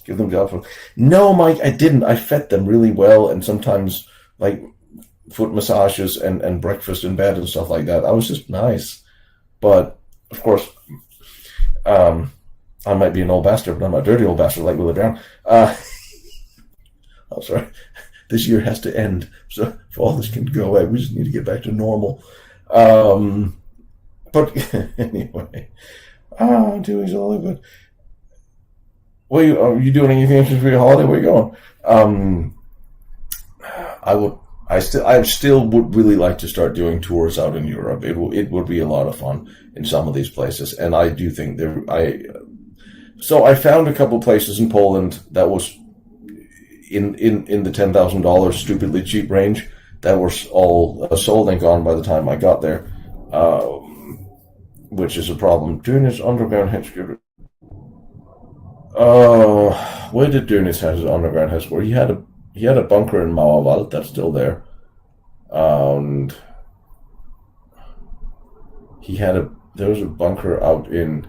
Give them jobs. No, Mike, I didn't. I fed them really well, and sometimes like foot massages and breakfast in bed and stuff like that. I was just nice, but of course, I might be an old bastard, but I'm a dirty old bastard like Willie Brown. I'm sorry. This year has to end, so if all this can go away, we just need to get back to normal. But anyway, Dewey's all good. Well, are you doing anything interesting for your holiday? Where are you going? I still would really like to start doing tours out in Europe. It would be a lot of fun in some of these places, and I do think So I found a couple places in Poland that was in the $10,000 stupidly cheap range that were all sold and gone by the time I got there, which is a problem. Danish underground headquarters. Where did Danish have his underground headquarters? He had a bunker in Mauerwald that's still there, and there was a bunker out in.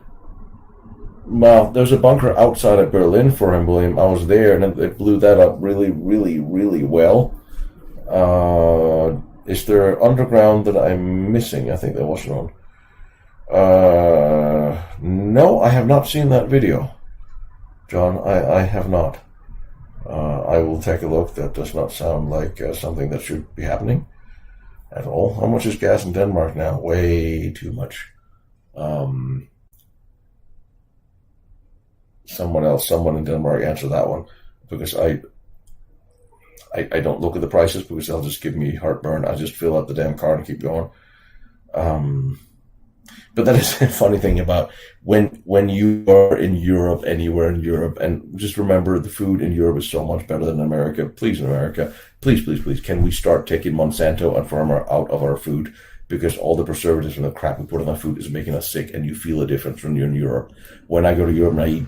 Well, there's a bunker outside of Berlin for him, William. I was there, and they blew that up really, really, really well. Is there underground that I'm missing? I think there was one. No, I have not seen that video, John. I have not. I will take a look. That does not sound like something that should be happening at all. How much is gas in Denmark now? Way too much. Someone in Denmark answer that one, because I don't look at the prices because they'll just give me heartburn. I just fill up the damn car and keep going. But that is a funny thing about when you are in Europe, anywhere in Europe, and just remember the food in Europe is so much better than America. Please, America, please, can we start taking Monsanto and Farmer out of our food? Because all the preservatives and the crap we put on our food is making us sick, and you feel a difference when you're in Europe. When I go to Europe and I eat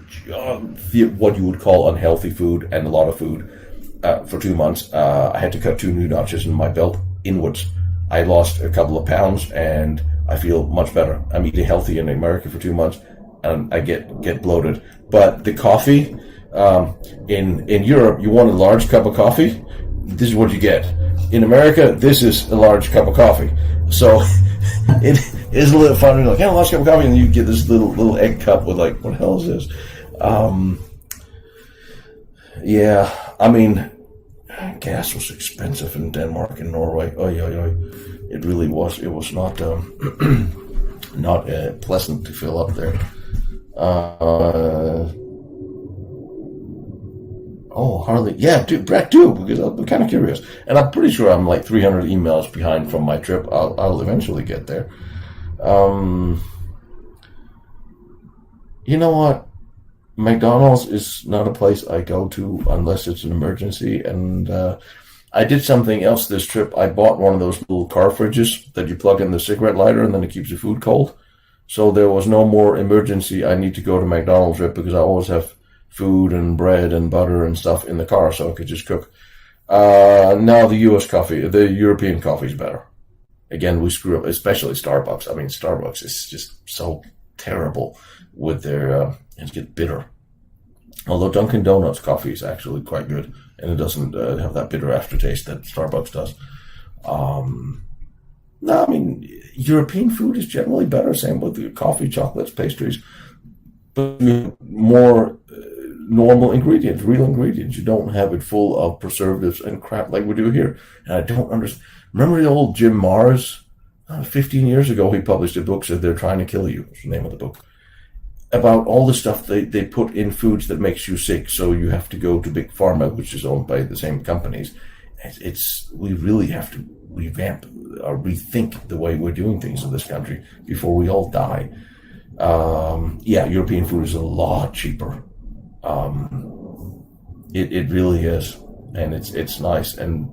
what you would call unhealthy food and a lot of food for 2 months, I had to cut 2 new notches in my belt inwards. I lost a couple of pounds, and I feel much better. I'm eating healthy in America for 2 months, and I get bloated. But the coffee in Europe, you want a large cup of coffee. This is what you get. In America, this is a large cup of coffee. So it is a little fun. You're like, a large cup of coffee, and you get this little egg cup with like, what the hell is this? Yeah, I mean, gas was expensive in Denmark and Norway. It really was. It was not not pleasant to fill up there. Harley. Yeah, Brett, do, because I'm kind of curious. And I'm pretty sure I'm like 300 emails behind from my trip. I'll eventually get there. You know what? McDonald's is not a place I go to unless it's an emergency. And I did something else this trip. I bought one of those little car fridges that you plug in the cigarette lighter and then it keeps your food cold. So there was no more emergency. I need to go to McDonald's trip because I always have food and bread and butter and stuff in the car, so I could just cook. Now the the European coffee is better. Again, we screw up, especially Starbucks. I mean, Starbucks is just so terrible with their, it gets bitter. Although Dunkin' Donuts coffee is actually quite good, and it doesn't have that bitter aftertaste that Starbucks does. No, I mean, European food is generally better, same with the coffee, chocolates, pastries, but more normal ingredients, real ingredients. You don't have it full of preservatives and crap like we do here. And I don't understand. Remember the old Jim Mars 15 years ago, he published a book, said They're Trying to Kill You, was the name of the book, about all the stuff they put in foods that makes you sick. So you have to go to Big Pharma, which is owned by the same companies. We really have to revamp or rethink the way we're doing things in this country before we all die. European food is a lot cheaper. It really is, and it's nice. And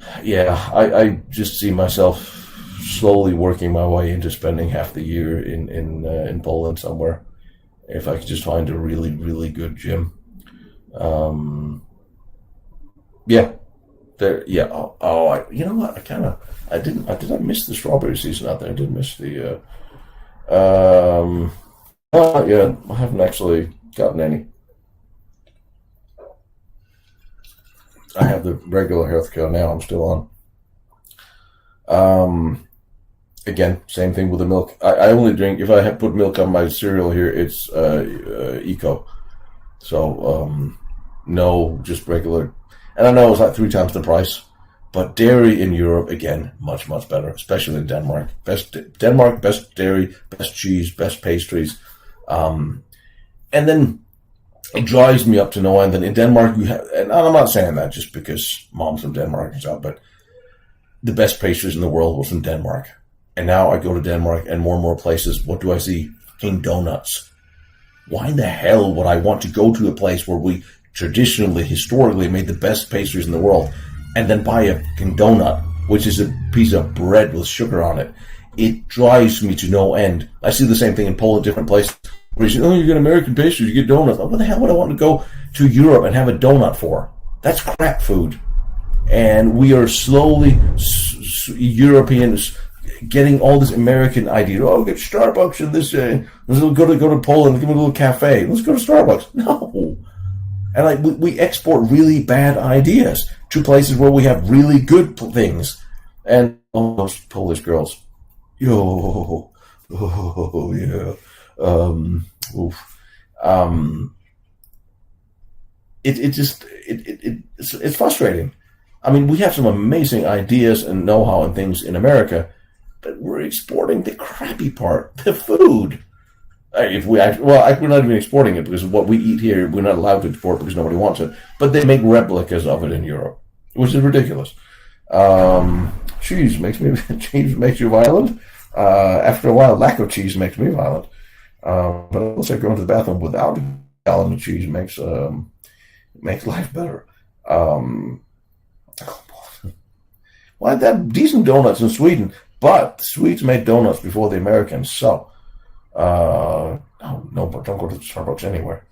I just see myself slowly working my way into spending half the year in Poland somewhere, if I could just find a really, really good gym. You know what? Did I miss the strawberry season out there? I did miss the. I haven't actually gotten any. I have the regular healthcare now. I'm still on. Again, same thing with the milk. I only drink, if I have put milk on my cereal here, it's eco. So no, just regular. And I know it's like 3 times the price, but dairy in Europe, again, much, much better, especially in Denmark. Best dairy, best cheese, best pastries. And then it drives me up to no end. And in Denmark, you have, and I'm not saying that just because mom's from Denmark and stuff, but the best pastries in the world was from Denmark. And now I go to Denmark and more places. What do I see? Fucking donuts. Why in the hell would I want to go to a place where we traditionally, historically made the best pastries in the world and then buy a fucking donut, which is a piece of bread with sugar on it? It drives me to no end. I see the same thing in Poland, different places. Where you say, oh, you get American pastries, you get donuts. What the hell would I want to go to Europe and have a donut for? That's crap food. And we are slowly, Europeans, getting all this American idea. Oh, get Starbucks in this. Let's go to Poland. Give me a little cafe. Let's go to Starbucks. No, and we export really bad ideas to places where we have really good things. And those Polish girls, yeah. It's frustrating. I mean, we have some amazing ideas and know-how and things in America, but we're exporting the crappy part, the food. We're not even exporting it because what we eat here, we're not allowed to export because nobody wants it. But they make replicas of it in Europe, which is ridiculous. Cheese makes you violent. After a while, lack of cheese makes me violent. But I will say going to the bathroom without a gallon of cheese makes life better. Well, they have decent donuts in Sweden, but the Swedes made donuts before the Americans, so don't go to Starbucks anywhere.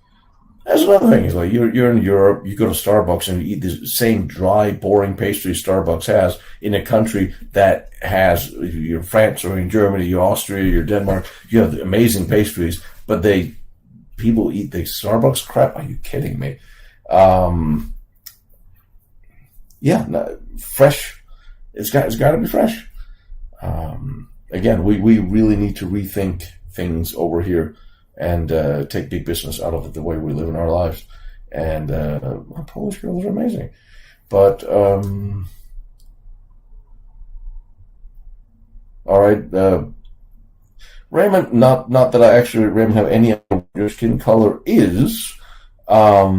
That's another thing. Is like you're in Europe, you go to Starbucks and you eat the same dry, boring pastry Starbucks has in a country that has your France or in Germany, your Austria, your Denmark. You have amazing pastries, but people eat the Starbucks crap. Are you kidding me? Fresh. It's got to be fresh. Again, we really need to rethink things over here and take big business out of it, the way we live in our lives. And our Polish girls are amazing. But all right, Raymond. Not that I actually, Raymond, have any idea what your skin color is. But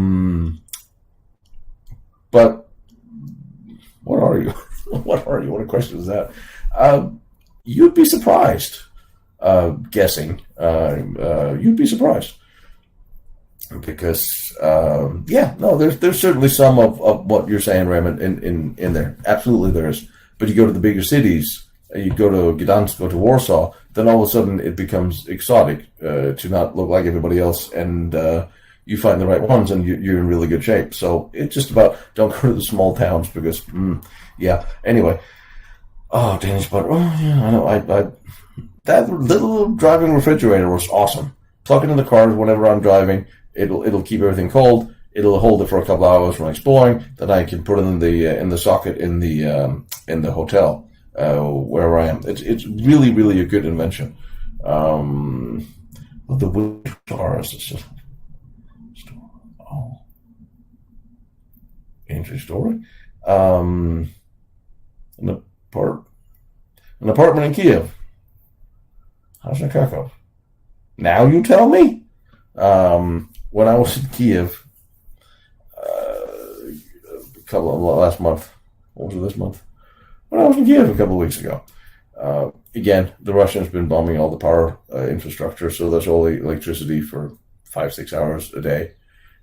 what are you? What are you? What a question is that? You'd be surprised. Guessing. You'd be surprised. Because, there's certainly some of what you're saying, Raymond, in there. Absolutely there is. But you go to the bigger cities, you go to Gdansk, go to Warsaw, then all of a sudden it becomes exotic to not look like everybody else, and you find the right ones, and you're in really good shape. So it's just about don't go to the small towns because, Anyway, Danish butter. Oh yeah, I know. That little driving refrigerator was awesome. Plug it in the car whenever I'm driving. It'll keep everything cold. It'll hold it for a couple hours when I'm exploring. Then I can put it in the socket in the hotel wherever I am. It's really, really a good invention. The wind stars. It's just interesting story. And the part An apartment in Kiev. How's in Krakow? Now you tell me. When I was in Kiev, last month, what was it this month? When I was in Kiev a couple of weeks ago. Again, the Russians have been bombing all the power infrastructure, so there's only electricity for 5-6 hours a day,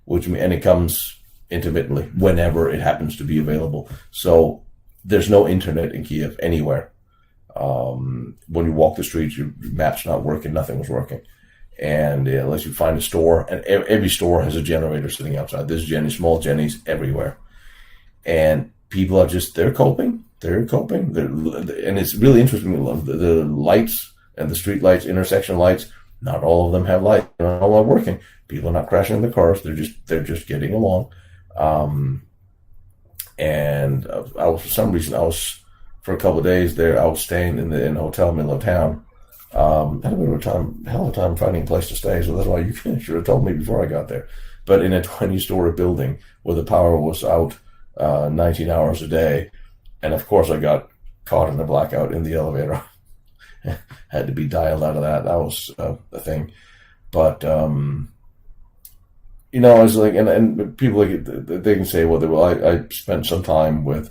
and it comes intermittently whenever it happens to be available. So there's no internet in Kiev anywhere. When you walk the streets, your map's not working, nothing was working. And unless you find a store, and every store has a generator sitting outside. There's small Jennies everywhere. And people are they're coping. And it's really interesting. The lights and the street lights, intersection lights, not all of them have light. They're not all working. People are not crashing their cars. They're just getting along. And for some reason, for a couple of days there, I was staying in a hotel in the middle of town. Had a bit of a hell of a time finding a place to stay, so that's why you should have told me before I got there. But in a 20-story building where the power was out 19 hours a day, and of course I got caught in a blackout in the elevator. Had to be dialed out of that. That was the thing. But I was like, and people they can say, well, I spent some time with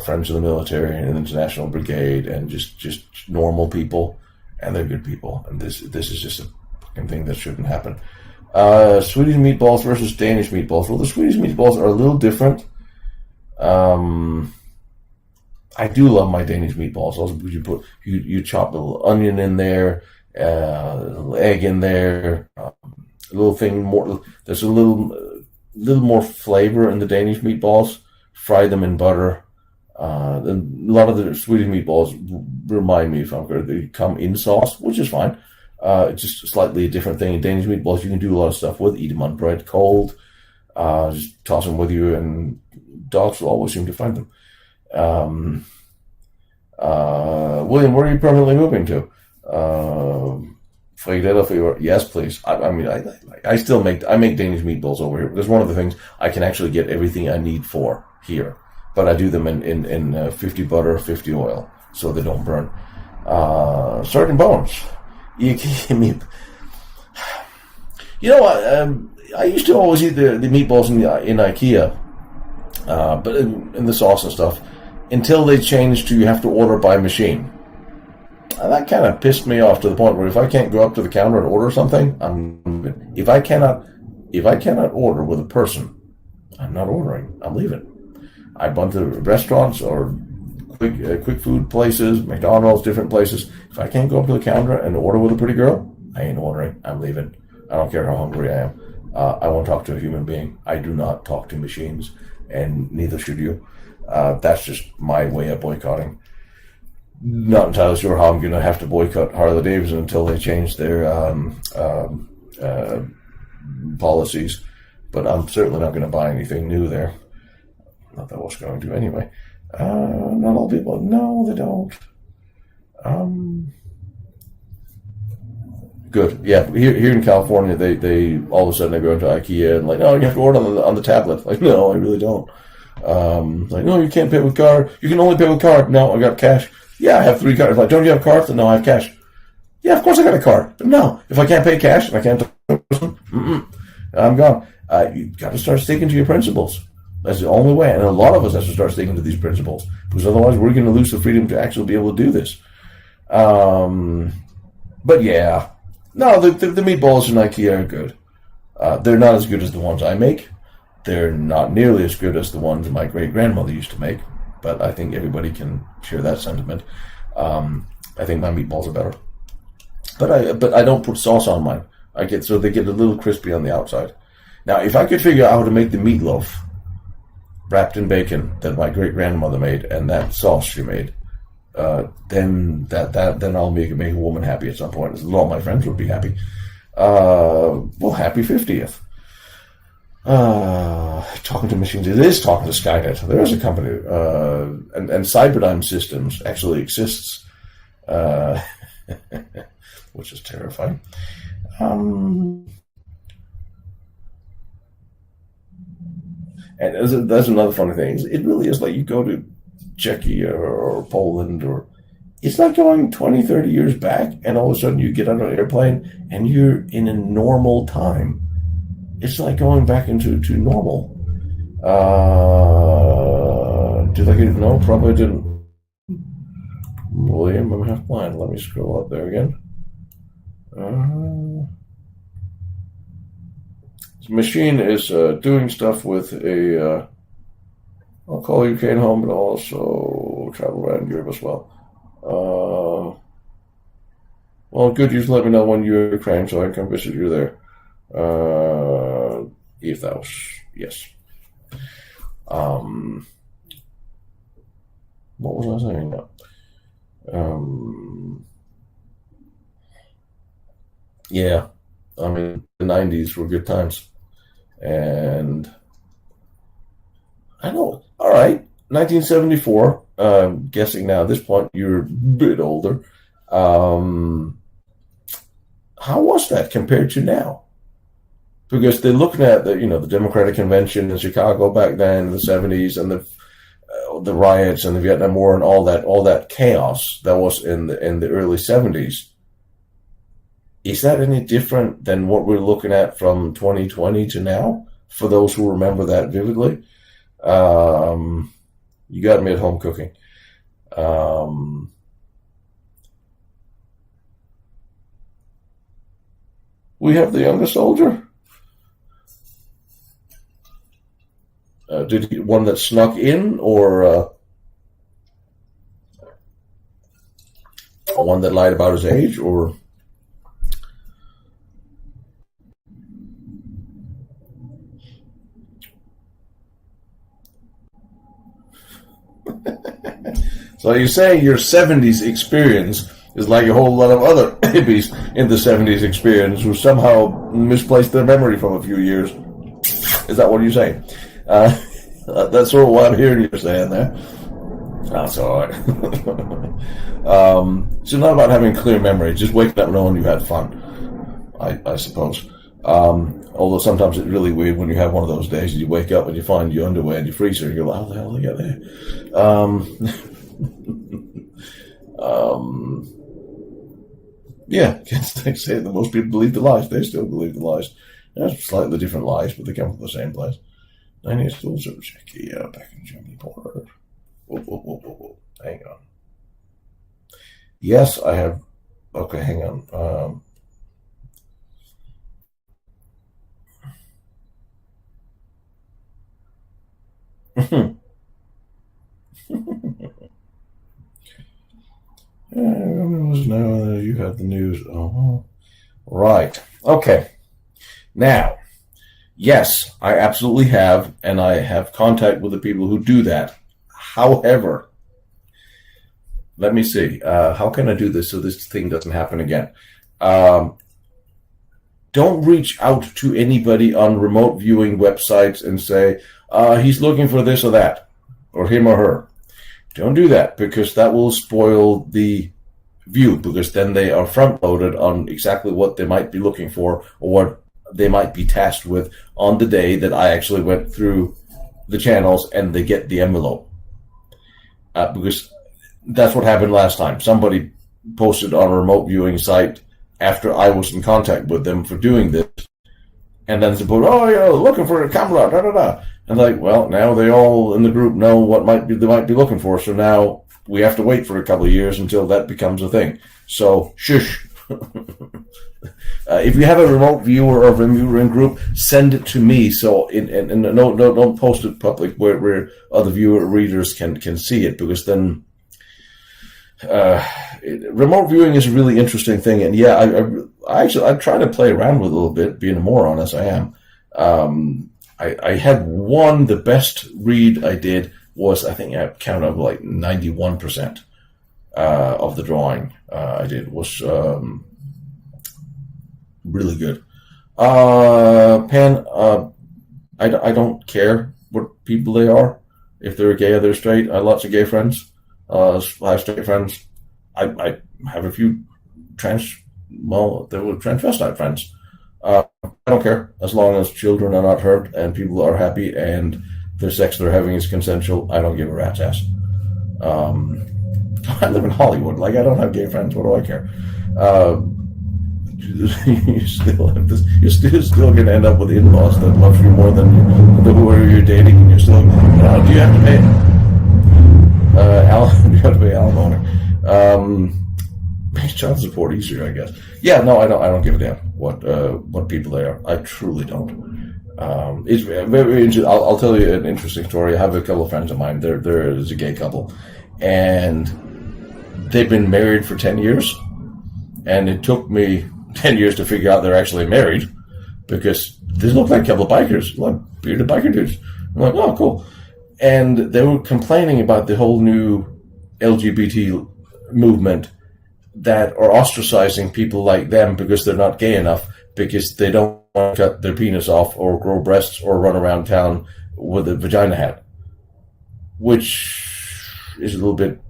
friends of the military and the International Brigade and just normal people, and they're good people. And this is just a fucking thing that shouldn't happen. Swedish meatballs versus Danish meatballs. Well, the Swedish meatballs are a little different. I do love my Danish meatballs. Also, you chop a little onion in there, a little egg in there, a little thing more. There's a little more flavor in the Danish meatballs. Fry them in butter. A lot of the Swedish meatballs remind me, if I'm correct, they come in sauce, which is fine. It's just slightly a different thing. In Danish meatballs, you can do a lot of stuff with. Eat them on bread cold. Just toss them with you, and dogs will always seem to find them. William, where are you permanently moving to? Frikadelle fever? Yes, please. I still make Danish meatballs over here. Because one of the things I can actually get everything I need for here, but I do them in 50 butter, 50 oil, so they don't burn. Certain bones. I used to always eat the meatballs in IKEA, but in the sauce and stuff, until they changed to you have to order by machine. And that kind of pissed me off to the point where if I can't go up to the counter and order something, if I cannot order with a person, I'm not ordering. I'm leaving. I went to restaurants or quick food places, McDonald's, different places. If I can't go up to the counter and order with a pretty girl, I ain't ordering. I'm leaving. I don't care how hungry I am. I won't talk to a human being. I do not talk to machines, and neither should you. That's just my way of boycotting. Not entirely sure how I'm going to have to boycott Harley Davidson until they change their policies, but I'm certainly not going to buy anything new there. Not that I was going to anyway. Not all people. No, they don't. Good. Yeah, here in California, they all of a sudden they go into IKEA and like, oh, you have to order on the tablet. Like, no, I really don't. Like, no, you can't pay with card. You can only pay with card. No, I got cash. Yeah, I have 3 cards. Like, don't you have cards? No, I have cash. Yeah, of course I got a card. But no, if I can't pay cash and I can't, I'm gone. You got to start sticking to your principles. That's the only way. And a lot of us have to start sticking to these principles, because otherwise we're going to lose the freedom to actually be able to do this. But yeah, no, the meatballs in IKEA are good. They're not as good as the ones I make. They're not nearly as good as the ones my great-grandmother used to make, but I think everybody can share that sentiment. I think my meatballs are better. But I don't put sauce on mine. So they get a little crispy on the outside. Now, if I could figure out how to make the meatloaf wrapped in bacon that my great-grandmother made and that sauce she made, then I'll make a woman happy at some point. All my friends would be happy. Well, happy 50th. Talking to machines. It is talking to Skynet. There is a company, and Cyberdyne Systems actually exists, which is terrifying. And that's another funny thing. It really is like you go to Czechia or Poland or it's like going 20, 30 years back, and all of a sudden you get on an airplane and you're in a normal time. It's like going back into normal. Did I get it? No, probably didn't. William, I'm half blind. Let me scroll up there again. The machine is doing stuff with a. I'll call you Kane home, but also travel around Europe as well. Well, good. You just let me know when you're in Ukraine so I can come visit you there. If that was yes. What was I saying now? Yeah, I mean the '90s were good times, and I know. All right, 1974. Guessing now at this point you're a bit older. How was that compared to now? Because they're looking at the Democratic Convention in Chicago back then in the '70s, and the riots and the Vietnam War and all that chaos that was in the early '70s. Is that any different than what we're looking at from 2020 to now? For those who remember that vividly, you got me at home cooking. We have the younger soldier. Did he, one that snuck in, or one that lied about his age, or? So you're saying your '70s experience is like a whole lot of other hippies in the '70s experience who somehow misplaced their memory from a few years. Is that what you're saying? That's sort of what I'm hearing you saying there. That's all right. It's not about having clear memory, just waking up knowing you had fun, I suppose. Although sometimes it's really weird when you have one of those days and you wake up and you find your underwear in your freezer and you're like, how the hell did I get there? Yeah, they say that most people believe the lies. They still believe the lies. There's slightly different lies, but they come from the same place. 90 schools of Czechia back in Germany. Whoa. Hang on. Yes, I have. Okay, hang on. Now you have the news. Oh, right. Okay. Now, yes, I absolutely have, and I have contact with the people who do that. However, let me see. How can I do this so this thing doesn't happen again? Don't reach out to anybody on remote viewing websites and say, he's looking for this or that, or him or her. Don't do that, because that will spoil the view, because then they are front-loaded on exactly what they might be looking for or what they might be tasked with on the day that I actually went through the channels and they get the envelope. Because that's what happened last time. Somebody posted on a remote viewing site after I was in contact with them for doing this, and then they put, oh, yeah, looking for a camera, da-da-da. And like, well, now they all in the group know what they might be looking for, so now we have to wait for a couple of years until that becomes a thing. So, shush. If you have a remote viewer or a viewing group, send it to me. So, don't post it public where other readers can see it, because then remote viewing is a really interesting thing. And yeah, I try to play around with it a little bit, being a moron as I am. I had one. The best read I did was, I think I counted like 91% of the drawing I did was really good. Pen, I don't care what people they are. If they're gay or they're straight, I have lots of gay friends. I have straight friends. I have a few transvestite friends. I don't care, as long as children are not hurt and people are happy and the sex they're having is consensual. I don't give a rat's ass. I live in Hollywood. Like, I don't have gay friends. What do I care? You still have this. You're still going to end up with in-laws that love you more than whoever you're dating, and you're still. Do you have to pay? Do you have to pay alimony? Makes child support easier, I guess. Yeah, no, I don't give a damn what people they are. I truly don't. It's very interesting. I'll tell you an interesting story. I have a couple of friends of mine. There is a gay couple, and they've been married for 10 years, and it took me 10 years to figure out they're actually married, because they look like a couple of bikers, like bearded biker dudes. I'm like, oh, cool. And they were complaining about the whole new LGBT movement that are ostracizing people like them because they're not gay enough, because they don't want to cut their penis off or grow breasts or run around town with a vagina hat, which is a little bit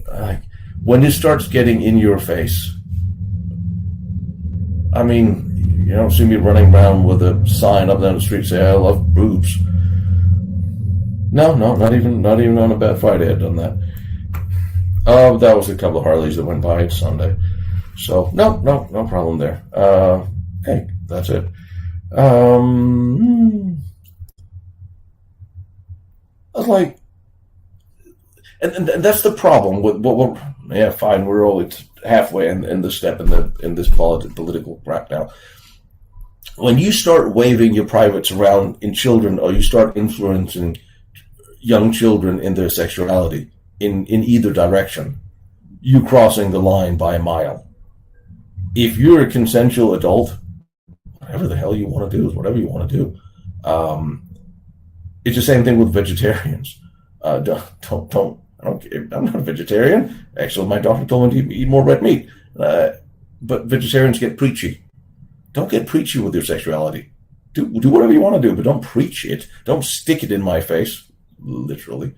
like, when it starts getting in your face. I mean, you don't see me running around with a sign up down the street saying I love boobs. No, not even on a bad Friday I'd done that. That was a couple of Harleys that went by. It's Sunday, so no problem there. Hey, that's it. I was like, and that's the problem with what we're. Yeah, fine. We're all halfway in the step in this political crap now. When you start waving your privates around in children, or you start influencing young children in their sexuality in either direction, you crossing the line by a mile. If you're a consensual adult, whatever the hell you want to do is whatever you want to do. It's the same thing with vegetarians. I don't care. I'm not a vegetarian. Actually, my doctor told me to eat more red meat. But vegetarians get preachy. Don't get preachy with your sexuality. Do whatever you want to do, but don't preach it. Don't stick it in my face, literally.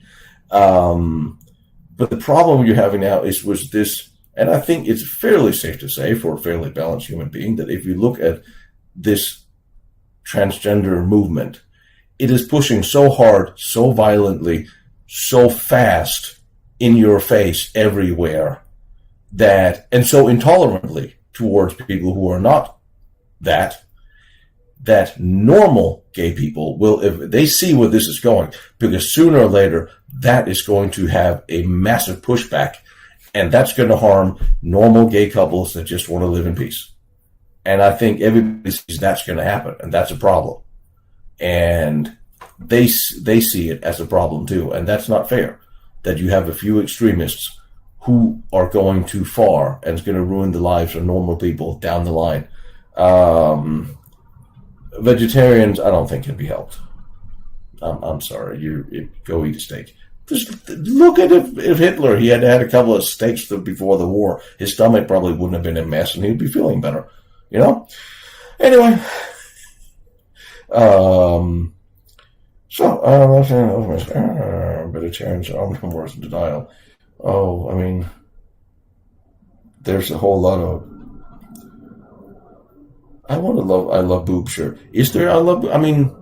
But the problem you're having now was this, and I think it's fairly safe to say for a fairly balanced human being that if you look at this transgender movement, it is pushing so hard, so violently, so fast in your face everywhere, and so intolerantly towards people who are not that normal gay people will, if they see where this is going, because sooner or later that is going to have a massive pushback, and that's going to harm normal gay couples that just want to live in peace. And I think everybody sees that's going to happen, and that's a problem. And they see it as a problem too, and that's not fair. That you have a few extremists who are going too far and it's going to ruin the lives of normal people down the line. Vegetarians, I don't think can be helped. I'm sorry, go eat a steak. Just look at if Hitler, he had had a couple of steaks before the war, his stomach probably wouldn't have been a mess and he'd be feeling better, you know? Anyway. Vegetarians are worse in denial. Oh, I mean, there's a whole lot of. I love boob shirt. Is there I mean,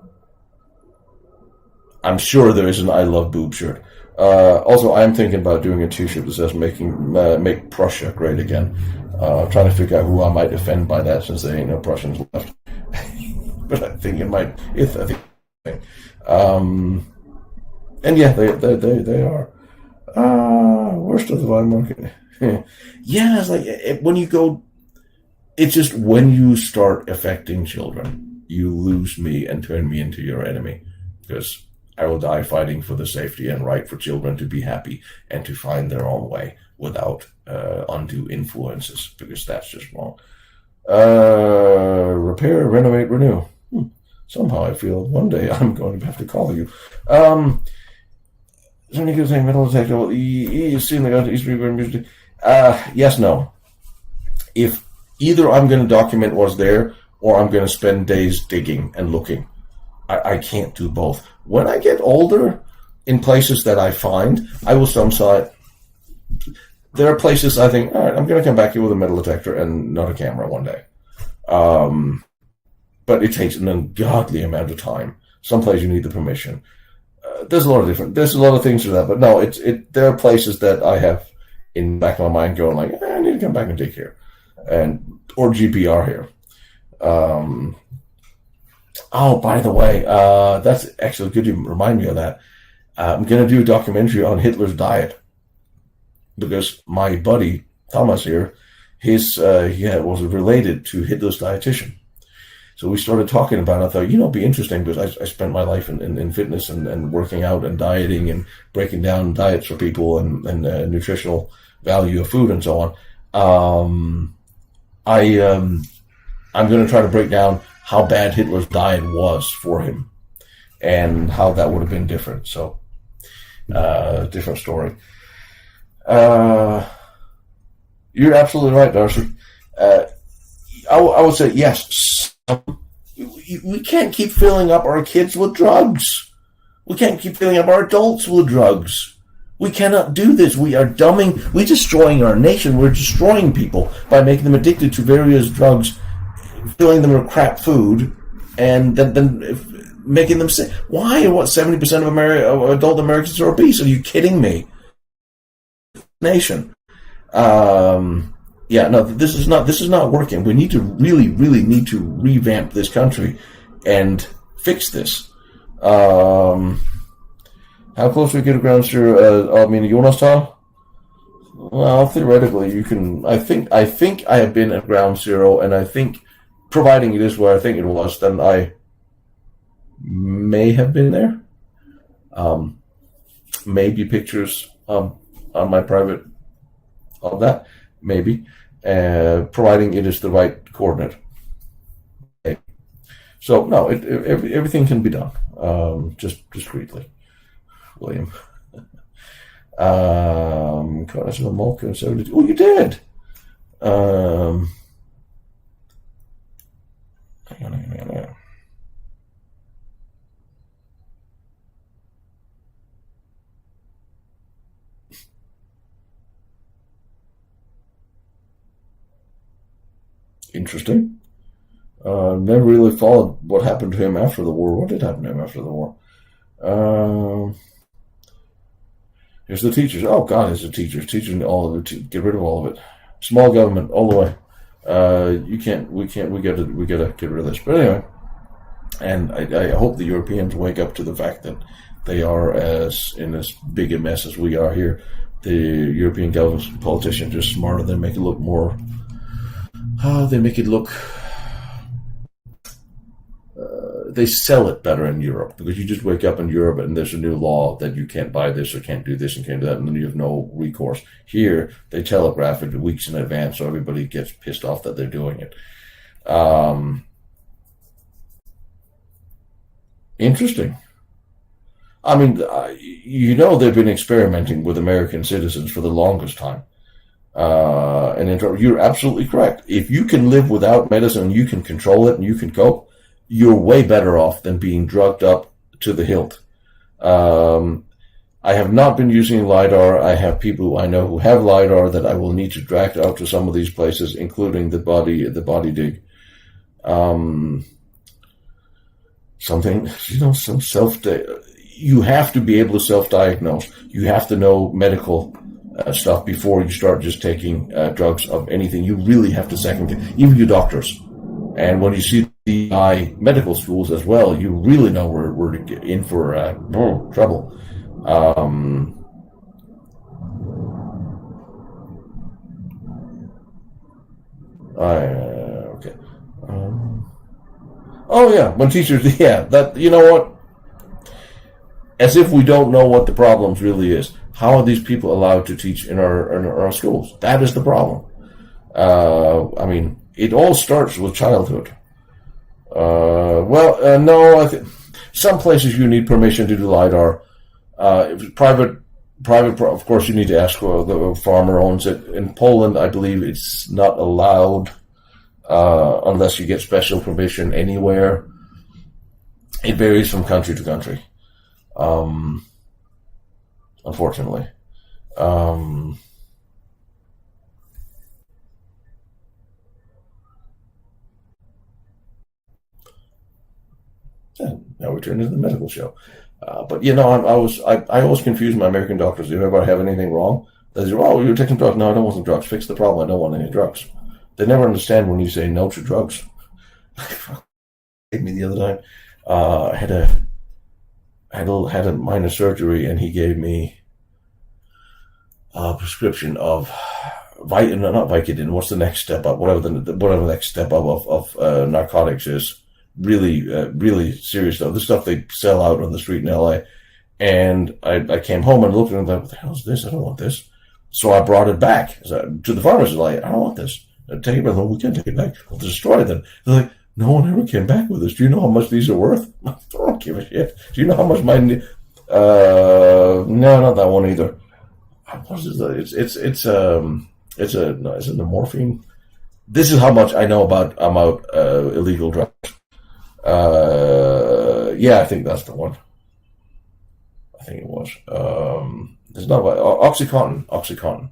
I'm sure there is an I love boob shirt. Also, I'm thinking about doing a t-shirt that says make Prussia great again. Trying to figure out who I might offend by that, since there ain't no Prussians left. But I think it might. And yeah, they are. Worst of the wine market. Yeah, it's like when you go. It's just when you start affecting children, you lose me and turn me into your enemy, because I will die fighting for the safety and right for children to be happy and to find their own way without undue influences, because that's just wrong. Repair, renovate, renew. Somehow I feel one day I'm going to have to call you. Is there any good thing? Metal detector? You seen the music? Yes, no. If either I'm going to document what's there, or I'm going to spend days digging and looking. I can't do both. When I get older, in places that I find, I will sometimes. There are places I think, all right, I'm going to come back here with a metal detector and not a camera one day. But it takes an ungodly amount of time. Some places you need the permission. there's a lot of things to that, but no, there are places that I have in the back of my mind going like, I need to come back and dig here, or GPR here. Oh, by the way, that's actually good you remind me of that. I'm going to do a documentary on Hitler's diet because my buddy Thomas here, he was related to Hitler's dietitian. So we started talking about it. I thought, it'd be interesting because I spent my life in fitness and working out and dieting and breaking down diets for people and nutritional value of food and so on. I'm going to try to break down how bad Hitler's diet was for him and how that would have been different. So, different story. You're absolutely right, Darcy. I would say yes. We can't keep filling up our kids with drugs. We can't keep filling up our adults with drugs. We cannot do this. We're destroying our nation. We're destroying people by making them addicted to various drugs, filling them with crap food, and then making them sick. Why? 70% of adult Americans are obese? Are you kidding me? Nation. This is not working. We need to really need to revamp this country and fix this. How close we get to ground zero? Jonastal? Well, theoretically, you can. I think I have been at ground zero, and I think, providing it is where I think it was, then I may have been there. Maybe pictures on my private of that, maybe, providing it is the right coordinate. Okay. So no, everything can be done, just discreetly. William. Oh, you did. Hang on. Interesting. Never really followed what happened to him after the war. What did happen to him after the war? Here's the teachers. Oh God, it's the teachers. Teaching all of it. Get rid of all of it. Small government all the way. We gotta get rid of this. But anyway, and I hope the Europeans wake up to the fact that they are as big a mess as we are here. The European governments and politicians are smarter. They make it look more. They make it look. They sell it better in Europe because you just wake up in Europe and there's a new law that you can't buy this or can't do this and can't do that, and then you have no recourse. Here, they telegraph it weeks in advance, so everybody gets pissed off that they're doing it. Interesting. I mean, they've been experimenting with American citizens for the longest time. And you're absolutely correct. If you can live without medicine and you can control it and you can cope, you're way better off than being drugged up to the hilt. I have not been using LiDAR. I have people who I know who have LiDAR that I will need to drag out to some of these places, including the body dig. You have to be able to self-diagnose. You have to know medical stuff before you start just taking drugs of anything. You really have to even your doctors. And when you see the medical schools as well, you really know we're in for trouble. Okay. When teachers, you know what? As if we don't know what the problems really is. How are these people allowed to teach in our schools? That is the problem. It all starts with childhood. No, I think some places you need permission to do LiDAR. If it's private, of course, you need to ask who the farmer owns it. In Poland, I believe it's not allowed unless you get special permission anywhere. It varies from country to country. Unfortunately. Now we turn to the medical show. But I always confuse my American doctors. Do you ever have anything wrong? They say, "Oh, you're taking drugs." No, I don't want some drugs. Fix the problem. I don't want any drugs. They never understand when you say no to drugs. Gave me the other time. I had a minor surgery, and he gave me a prescription of not Vicodin. What's the next step up? Whatever the next step up of narcotics is. Really serious stuff. The stuff they sell out on the street in LA. And I came home and looked at it and thought, what the hell is this? I don't want this. So I brought it back to the pharmacist. Like, I don't want this. Take it back. We can't take it back. We'll destroy it then. They're like, no one ever came back with this. Do you know how much these are worth? I don't give a shit. Do you know how much no, not that one either. What is it? Is it the morphine? This is how much I know about illegal drugs. Yeah, I think that's the one. I think it was. There's not Oxycontin.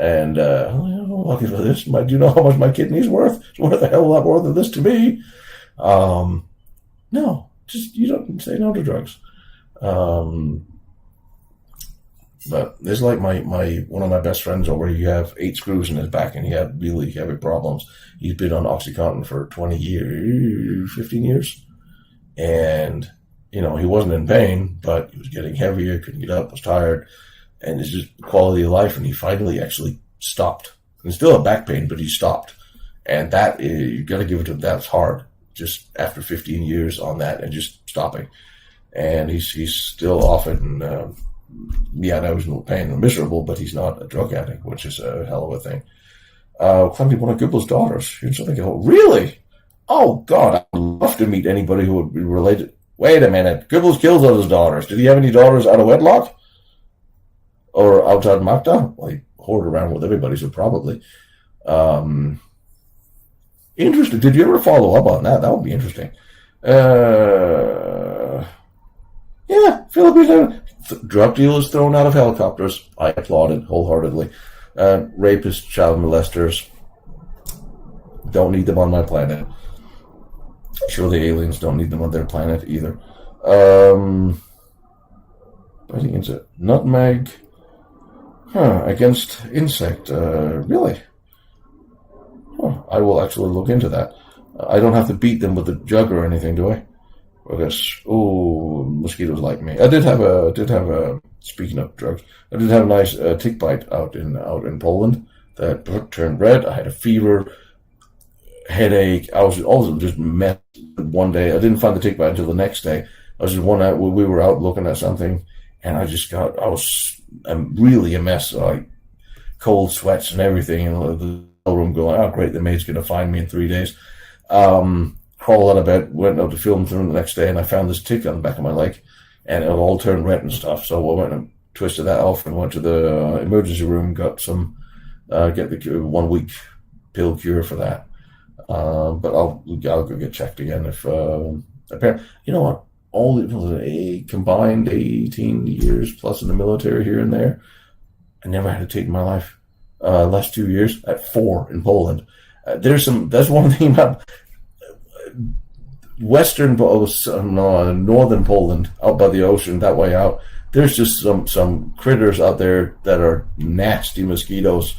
And I'm lucky for this. Do you know how much my kidney's worth? It's worth a hell of a lot more than this to me. No, just you don't say no to drugs. But there's like my one of my best friends over. He have 8 screws in his back, and he had really heavy problems. He's been on Oxycontin for 20 years, 15 years, and he wasn't in pain, but he was getting heavier, couldn't get up, was tired, and it's just quality of life. And he finally actually stopped. He still had back pain, but he stopped, and that you got to give it to him. That's hard. Just after 15 years on that and just stopping, and he's still often. That was no pain and miserable, but he's not a drug addict, which is a hell of a thing. Clemente, one of Goebbels' daughters. You're something. Really? Oh God, I'd love to meet anybody who would be related. Wait a minute. Goebbels kills all his daughters. Did he have any daughters out of wedlock or outside Magda? Well, he whored around with everybody, so probably. Interesting. Did you ever follow up on that? That would be interesting. Yeah, Philippines. Drug dealers thrown out of helicopters. I applaud it wholeheartedly. Rapists, child molesters. Don't need them on my planet. Sure, the aliens don't need them on their planet either. I think it's a nutmeg. Against insect. Really? I will actually look into that. I don't have to beat them with a jug or anything, do I? Because mosquitoes like me. I did have a. Speaking of drugs, I did have a nice tick bite out in Poland that turned red. I had a fever, headache. I was also just messed one day. I didn't find the tick bite until the next day. I was just one night we were out looking at something, and I was really a mess. Like cold sweats and everything, and the hotel room going, oh great, the maid's gonna find me in 3 days. Crawled out of bed, went out to film the next day, and I found this tick on the back of my leg, and it all turned red and stuff. So I went and twisted that off and went to the emergency room, got some, get the 1 week pill cure for that. But I'll go get checked again if, apparently, you know what? A combined 18 years plus in the military here and there. I never had a tick in my life. Last 2 years, at 4 in Poland. That's one thing about northern Poland, out by the ocean, that way out. There's just some critters out there that are nasty mosquitoes.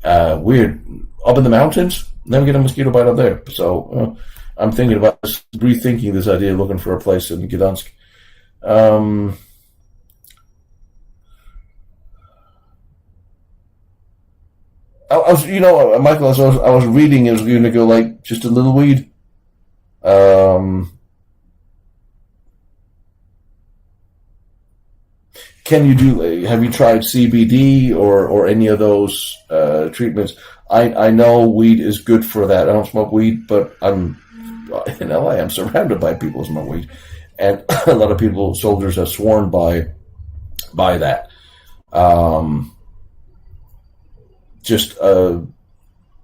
Weird. Up in the mountains, never get a mosquito bite up there. So I'm thinking about rethinking this idea, looking for a place in Gdansk. Michael, as I was reading, it was going to go like just a little weed. Have you tried CBD or any of those treatments? I know weed is good for that. I don't smoke weed, but I'm in LA. I'm surrounded by people who smoke weed, and a lot of soldiers have sworn by that.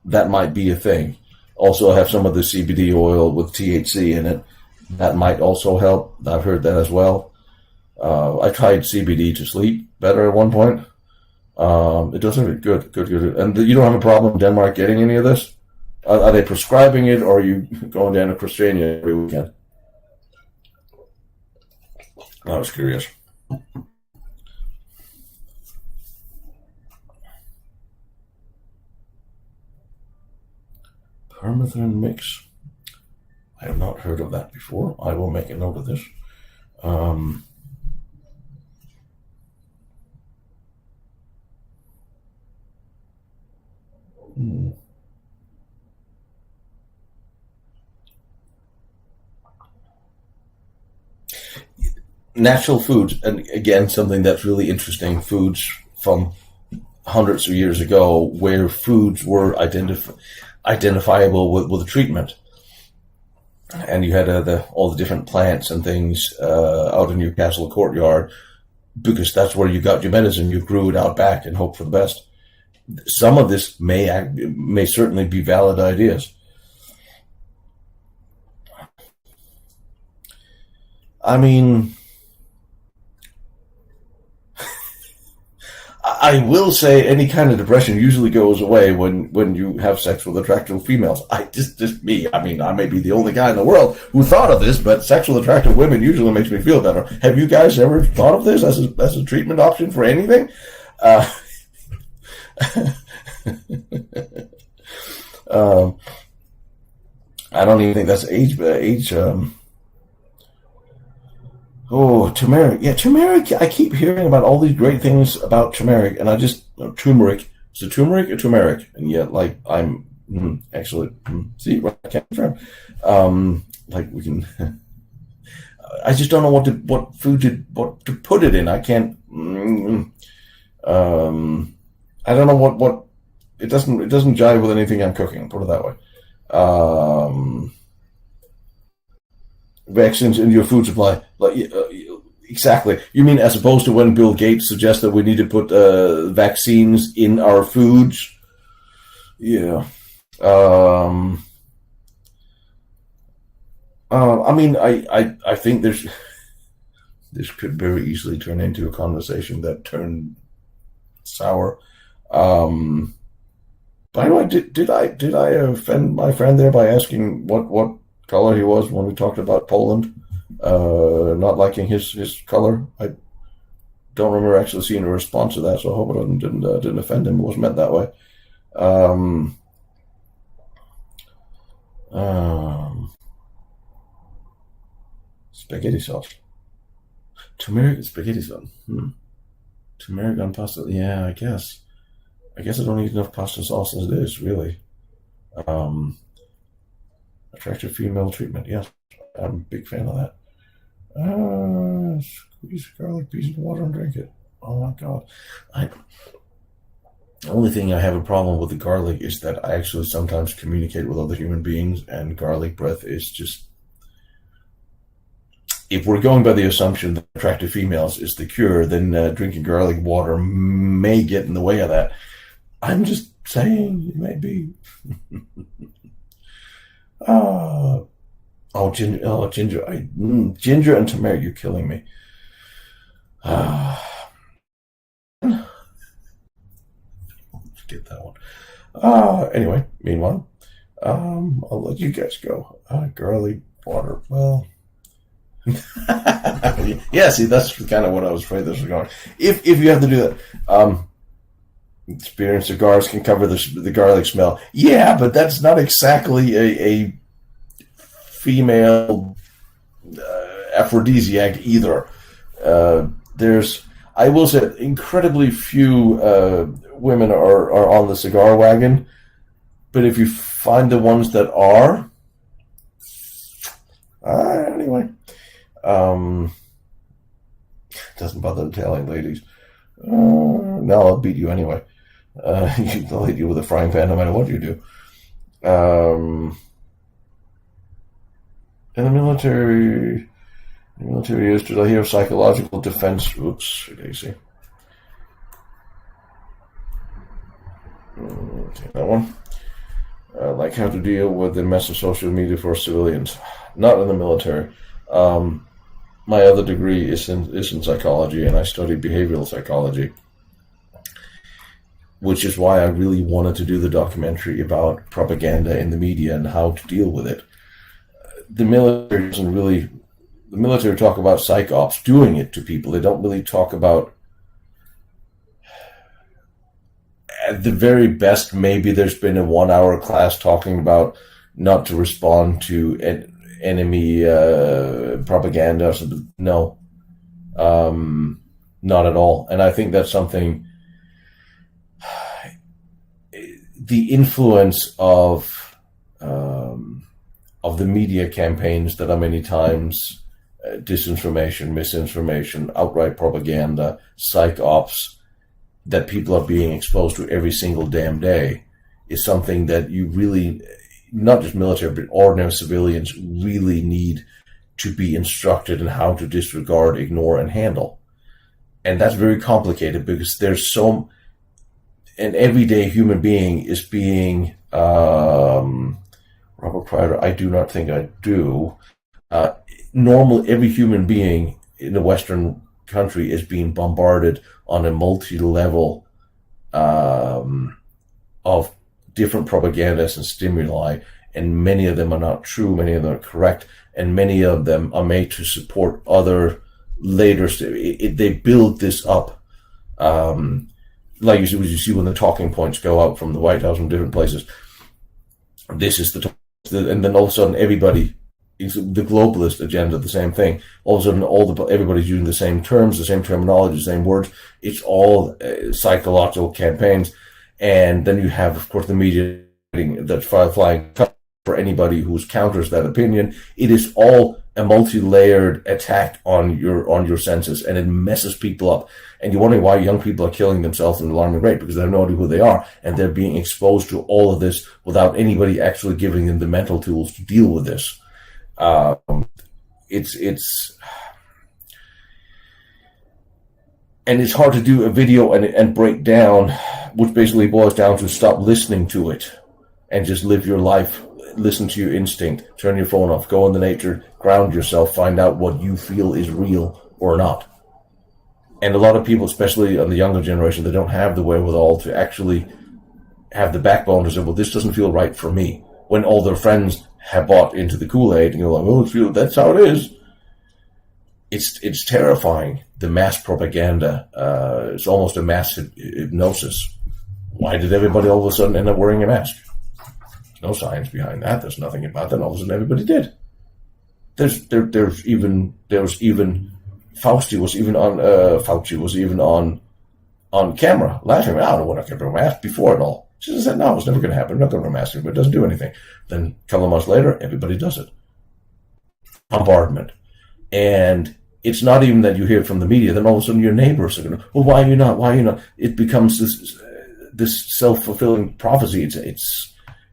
That might be a thing. Also, I have some of the CBD oil with THC in it. That might also help. I've heard that as well. I tried CBD to sleep better at one point. It does have it good. And you don't have a problem in Denmark getting any of this? Are they prescribing it, or are you going down to Christiania every weekend? I was curious. Permethrin mix. I have not heard of that before. I will make a note of this. Natural foods, and again, something that's really interesting, foods from hundreds of years ago, where foods were identifiable with a treatment. And you had all the different plants and things out in your castle courtyard, because that's where you got your medicine. You grew it out back and hoped for the best. Some of this may certainly be valid ideas. I mean, I will say any kind of depression usually goes away when you have sex with attractive females. Just me. I mean, I may be the only guy in the world who thought of this, but sexual attractive women usually makes me feel better. Have you guys ever thought of this as a treatment option for anything? I don't even think that's age. Turmeric. Yeah, turmeric. I keep hearing about all these great things about turmeric, and turmeric. Is it turmeric or turmeric? And yet, like, I'm actually see, right, I can't confirm. Like, we can. I just don't know what to put it in. I can't. I don't know what. It doesn't jive with anything I'm cooking. Put it that way. Vaccines in your food supply, like exactly. You mean as opposed to when Bill Gates suggests that we need to put vaccines in our foods? Yeah. I mean, I think this could very easily turn into a conversation that turned sour. By the way, did I offend my friend there by asking what color he was when we talked about Poland, not liking his color? I don't remember actually seeing a response to that, so I hope it didn't offend him. It wasn't meant that way. Spaghetti sauce, turmeric spaghetti sauce. Turmeric on pasta. Yeah, I guess I don't need enough pasta sauce as it is, really. Attractive female treatment. Yes, I'm a big fan of that. Squeeze garlic peas in water and drink it. Oh my God. The only thing I have a problem with the garlic is that I actually sometimes communicate with other human beings, and garlic breath is just... If we're going by the assumption that attractive females is the cure, then drinking garlic water may get in the way of that. I'm just saying it may be. Ginger. Ginger and turmeric, you're killing me. Get that one. Anyway, meanwhile, I'll let you guys go. Garlic water. Well, yeah. See, that's kind of what I was afraid this was going. If you have to do that, spear and cigars can cover the garlic smell. Yeah, but that's not exactly a female aphrodisiac either. I will say, incredibly few women are on the cigar wagon, but if you find the ones that are, anyway, doesn't bother telling ladies. Now I'll beat you anyway. They'll hit you with a frying pan no matter what you do. In the military years, did I hear of psychological defense? Oops, Daisy. Okay, that one. Like how to deal with the mess of social media for civilians. Not in the military. My other degree is in psychology, and I study behavioral psychology, which is why I really wanted to do the documentary about propaganda in the media and how to deal with it. The military doesn't really the military talk about psych ops doing it to people. They don't really talk about, at the very best, maybe there's been a 1 hour class talking about not to respond to enemy propaganda or something. No, not at all. And I think that's something, the influence of the media campaigns that are many times disinformation, misinformation, outright propaganda, psych ops, that people are being exposed to every single damn day, is something that you really, not just military, but ordinary civilians really need to be instructed in how to disregard, ignore, and handle. And that's very complicated because there's an everyday human being is being, Robert Kreider, I do not think I do. Normal, every human being in a Western country is being bombarded on a multi-level of different propagandas and stimuli, and many of them are not true, many of them are correct, and many of them are made to support other later. They build this up. Like you see when the talking points go out from the White House from different places. This is and then all of a sudden everybody, the globalist agenda, the same thing. All of a sudden everybody's using the same terms, the same terminology, the same words. It's all psychological campaigns. And then you have, of course, the media that's flying for anybody who counters that opinion. It is all a multi-layered attack on your senses, and it messes people up. And you're wondering why young people are killing themselves at an alarming rate, because they have no idea who they are, and they're being exposed to all of this without anybody actually giving them the mental tools to deal with this. And it's hard to do a video and break down, which basically boils down to stop listening to it and just live your life. Listen to your instinct, turn your phone off, go into nature, ground yourself, find out what you feel is real or not. And a lot of people, especially on the younger generation, they don't have the wherewithal to actually have the backbone to say, well, this doesn't feel right for me. When all their friends have bought into the Kool-Aid and you're like, oh, that's how it is. It's terrifying, the mass propaganda. It's almost a mass hypnosis. Why did everybody all of a sudden end up wearing a mask? There's no science behind that. There's nothing about that. All of a sudden everybody did. There's even Fauci was even on camera laughing. I don't want to wear a mask before it all. She said, no, it's never going to happen. I'm not going to wear a mask, but it doesn't do anything. Then a couple of months later, everybody does it. Bombardment. And it's not even that you hear it from the media. Then all of a sudden your neighbors are going, well, why are you not? Why are you not? It becomes this self-fulfilling prophecy.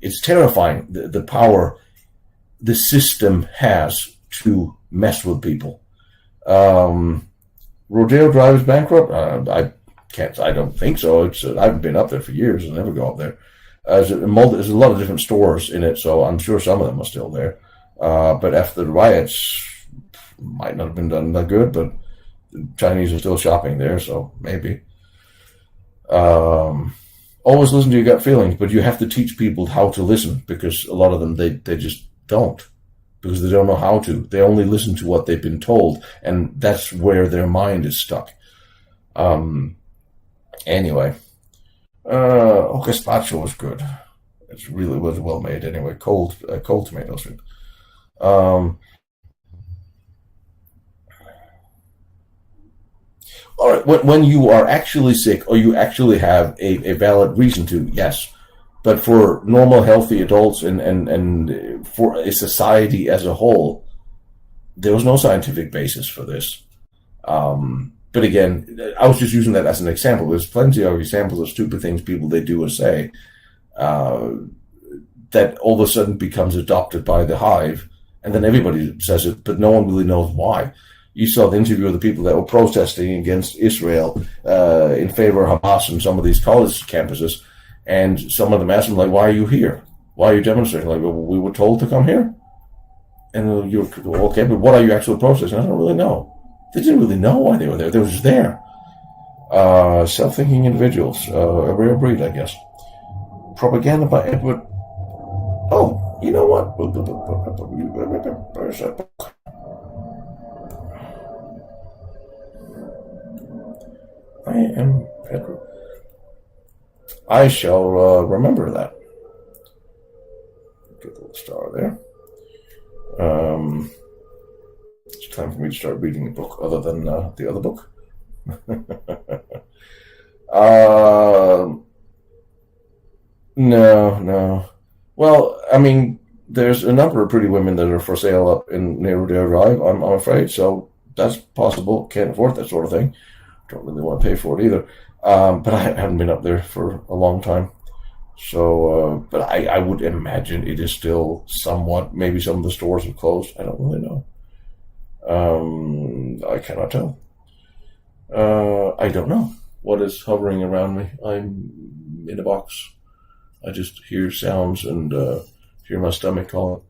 It's terrifying, the power the system has to mess with people. Rodeo Drive is bankrupt? I don't think so. I haven't been up there for years. I never go up there. There's a lot of different stores in it, so I'm sure some of them are still there. But after the riots, might not have been done that good, but the Chinese are still shopping there, so maybe. Always listen to your gut feelings, but you have to teach people how to listen, because a lot of them, they just don't, because they don't know how to. They only listen to what they've been told, and that's where their mind is stuck. Anyway, gazpacho was good. It really was well made anyway. Cold tomato soup. All right, when you are actually sick or you actually have a valid reason to, yes. But for normal, healthy adults and for a society as a whole, there was no scientific basis for this. But again, I was just using that as an example. There's plenty of examples of stupid things people they do or say that all of a sudden becomes adopted by the hive, and then everybody says it, but no one really knows why. You saw the interview of the people that were protesting against Israel in favor of Hamas in some of these college campuses, and some of them asked them, like, why are you here? Why are you demonstrating? Like, well, we were told to come here. And you're okay, but what are you actually protesting? I don't really know. They didn't really know why they were there. They were just there. Self-thinking individuals, a rare breed, I guess. Propaganda by Edward. Oh, you know what? Where's that book? I am Pedro. I shall remember that. Get the little star there. It's time for me to start reading a book other than the other book. No. Well, I mean, there's a number of pretty women that are for sale up in near Rodeo Drive, I'm afraid, so that's possible. Can't afford that sort of thing. Don't really want to pay for it either. But I haven't been up there for a long time. So, but I would imagine it is still somewhat, maybe some of the stores have closed. I don't really know. I cannot tell. I don't know what is hovering around me. I'm in a box. I just hear sounds and hear my stomach calling.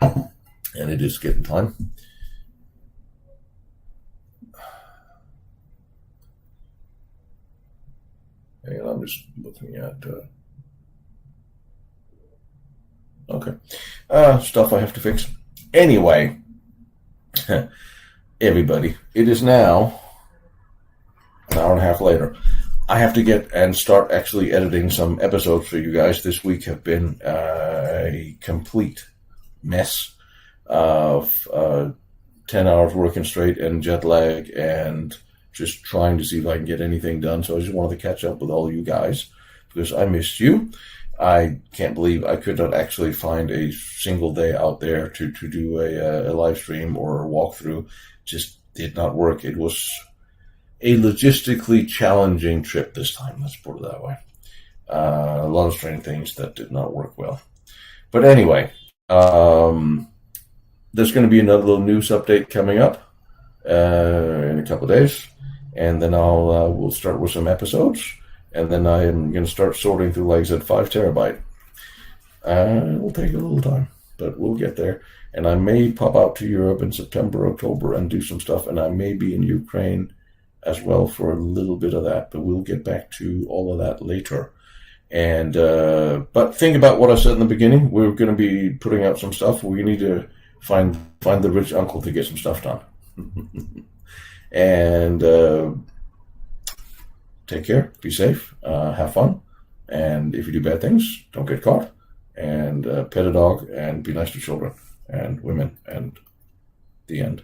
And it is getting time. Hang on, I'm just looking at stuff I have to fix. Anyway, everybody, it is now an hour and a half later. I have to get and start actually editing some episodes for you guys. This week have been a complete mess of 10 hours working straight and jet lag and just trying to see if I can get anything done. So I just wanted to catch up with all you guys because I missed you. I can't believe I could not actually find a single day out there to do a live stream or a walkthrough. Just did not work. It was a logistically challenging trip this time. Let's put it that way. A lot of strange things that did not work well. But anyway, there's going to be another little news update coming up in a couple of days. And then we'll start with some episodes. And then I am going to start sorting through, like I said, 5 terabyte. It will take a little time, but we'll get there. And I may pop out to Europe in September, October, and do some stuff. And I may be in Ukraine as well for a little bit of that. But we'll get back to all of that later. And but think about what I said in the beginning. We're going to be putting out some stuff. We need to find the rich uncle to get some stuff done. And take care, be safe, have fun, and if you do bad things, don't get caught, and pet a dog, and be nice to children and women, and the end.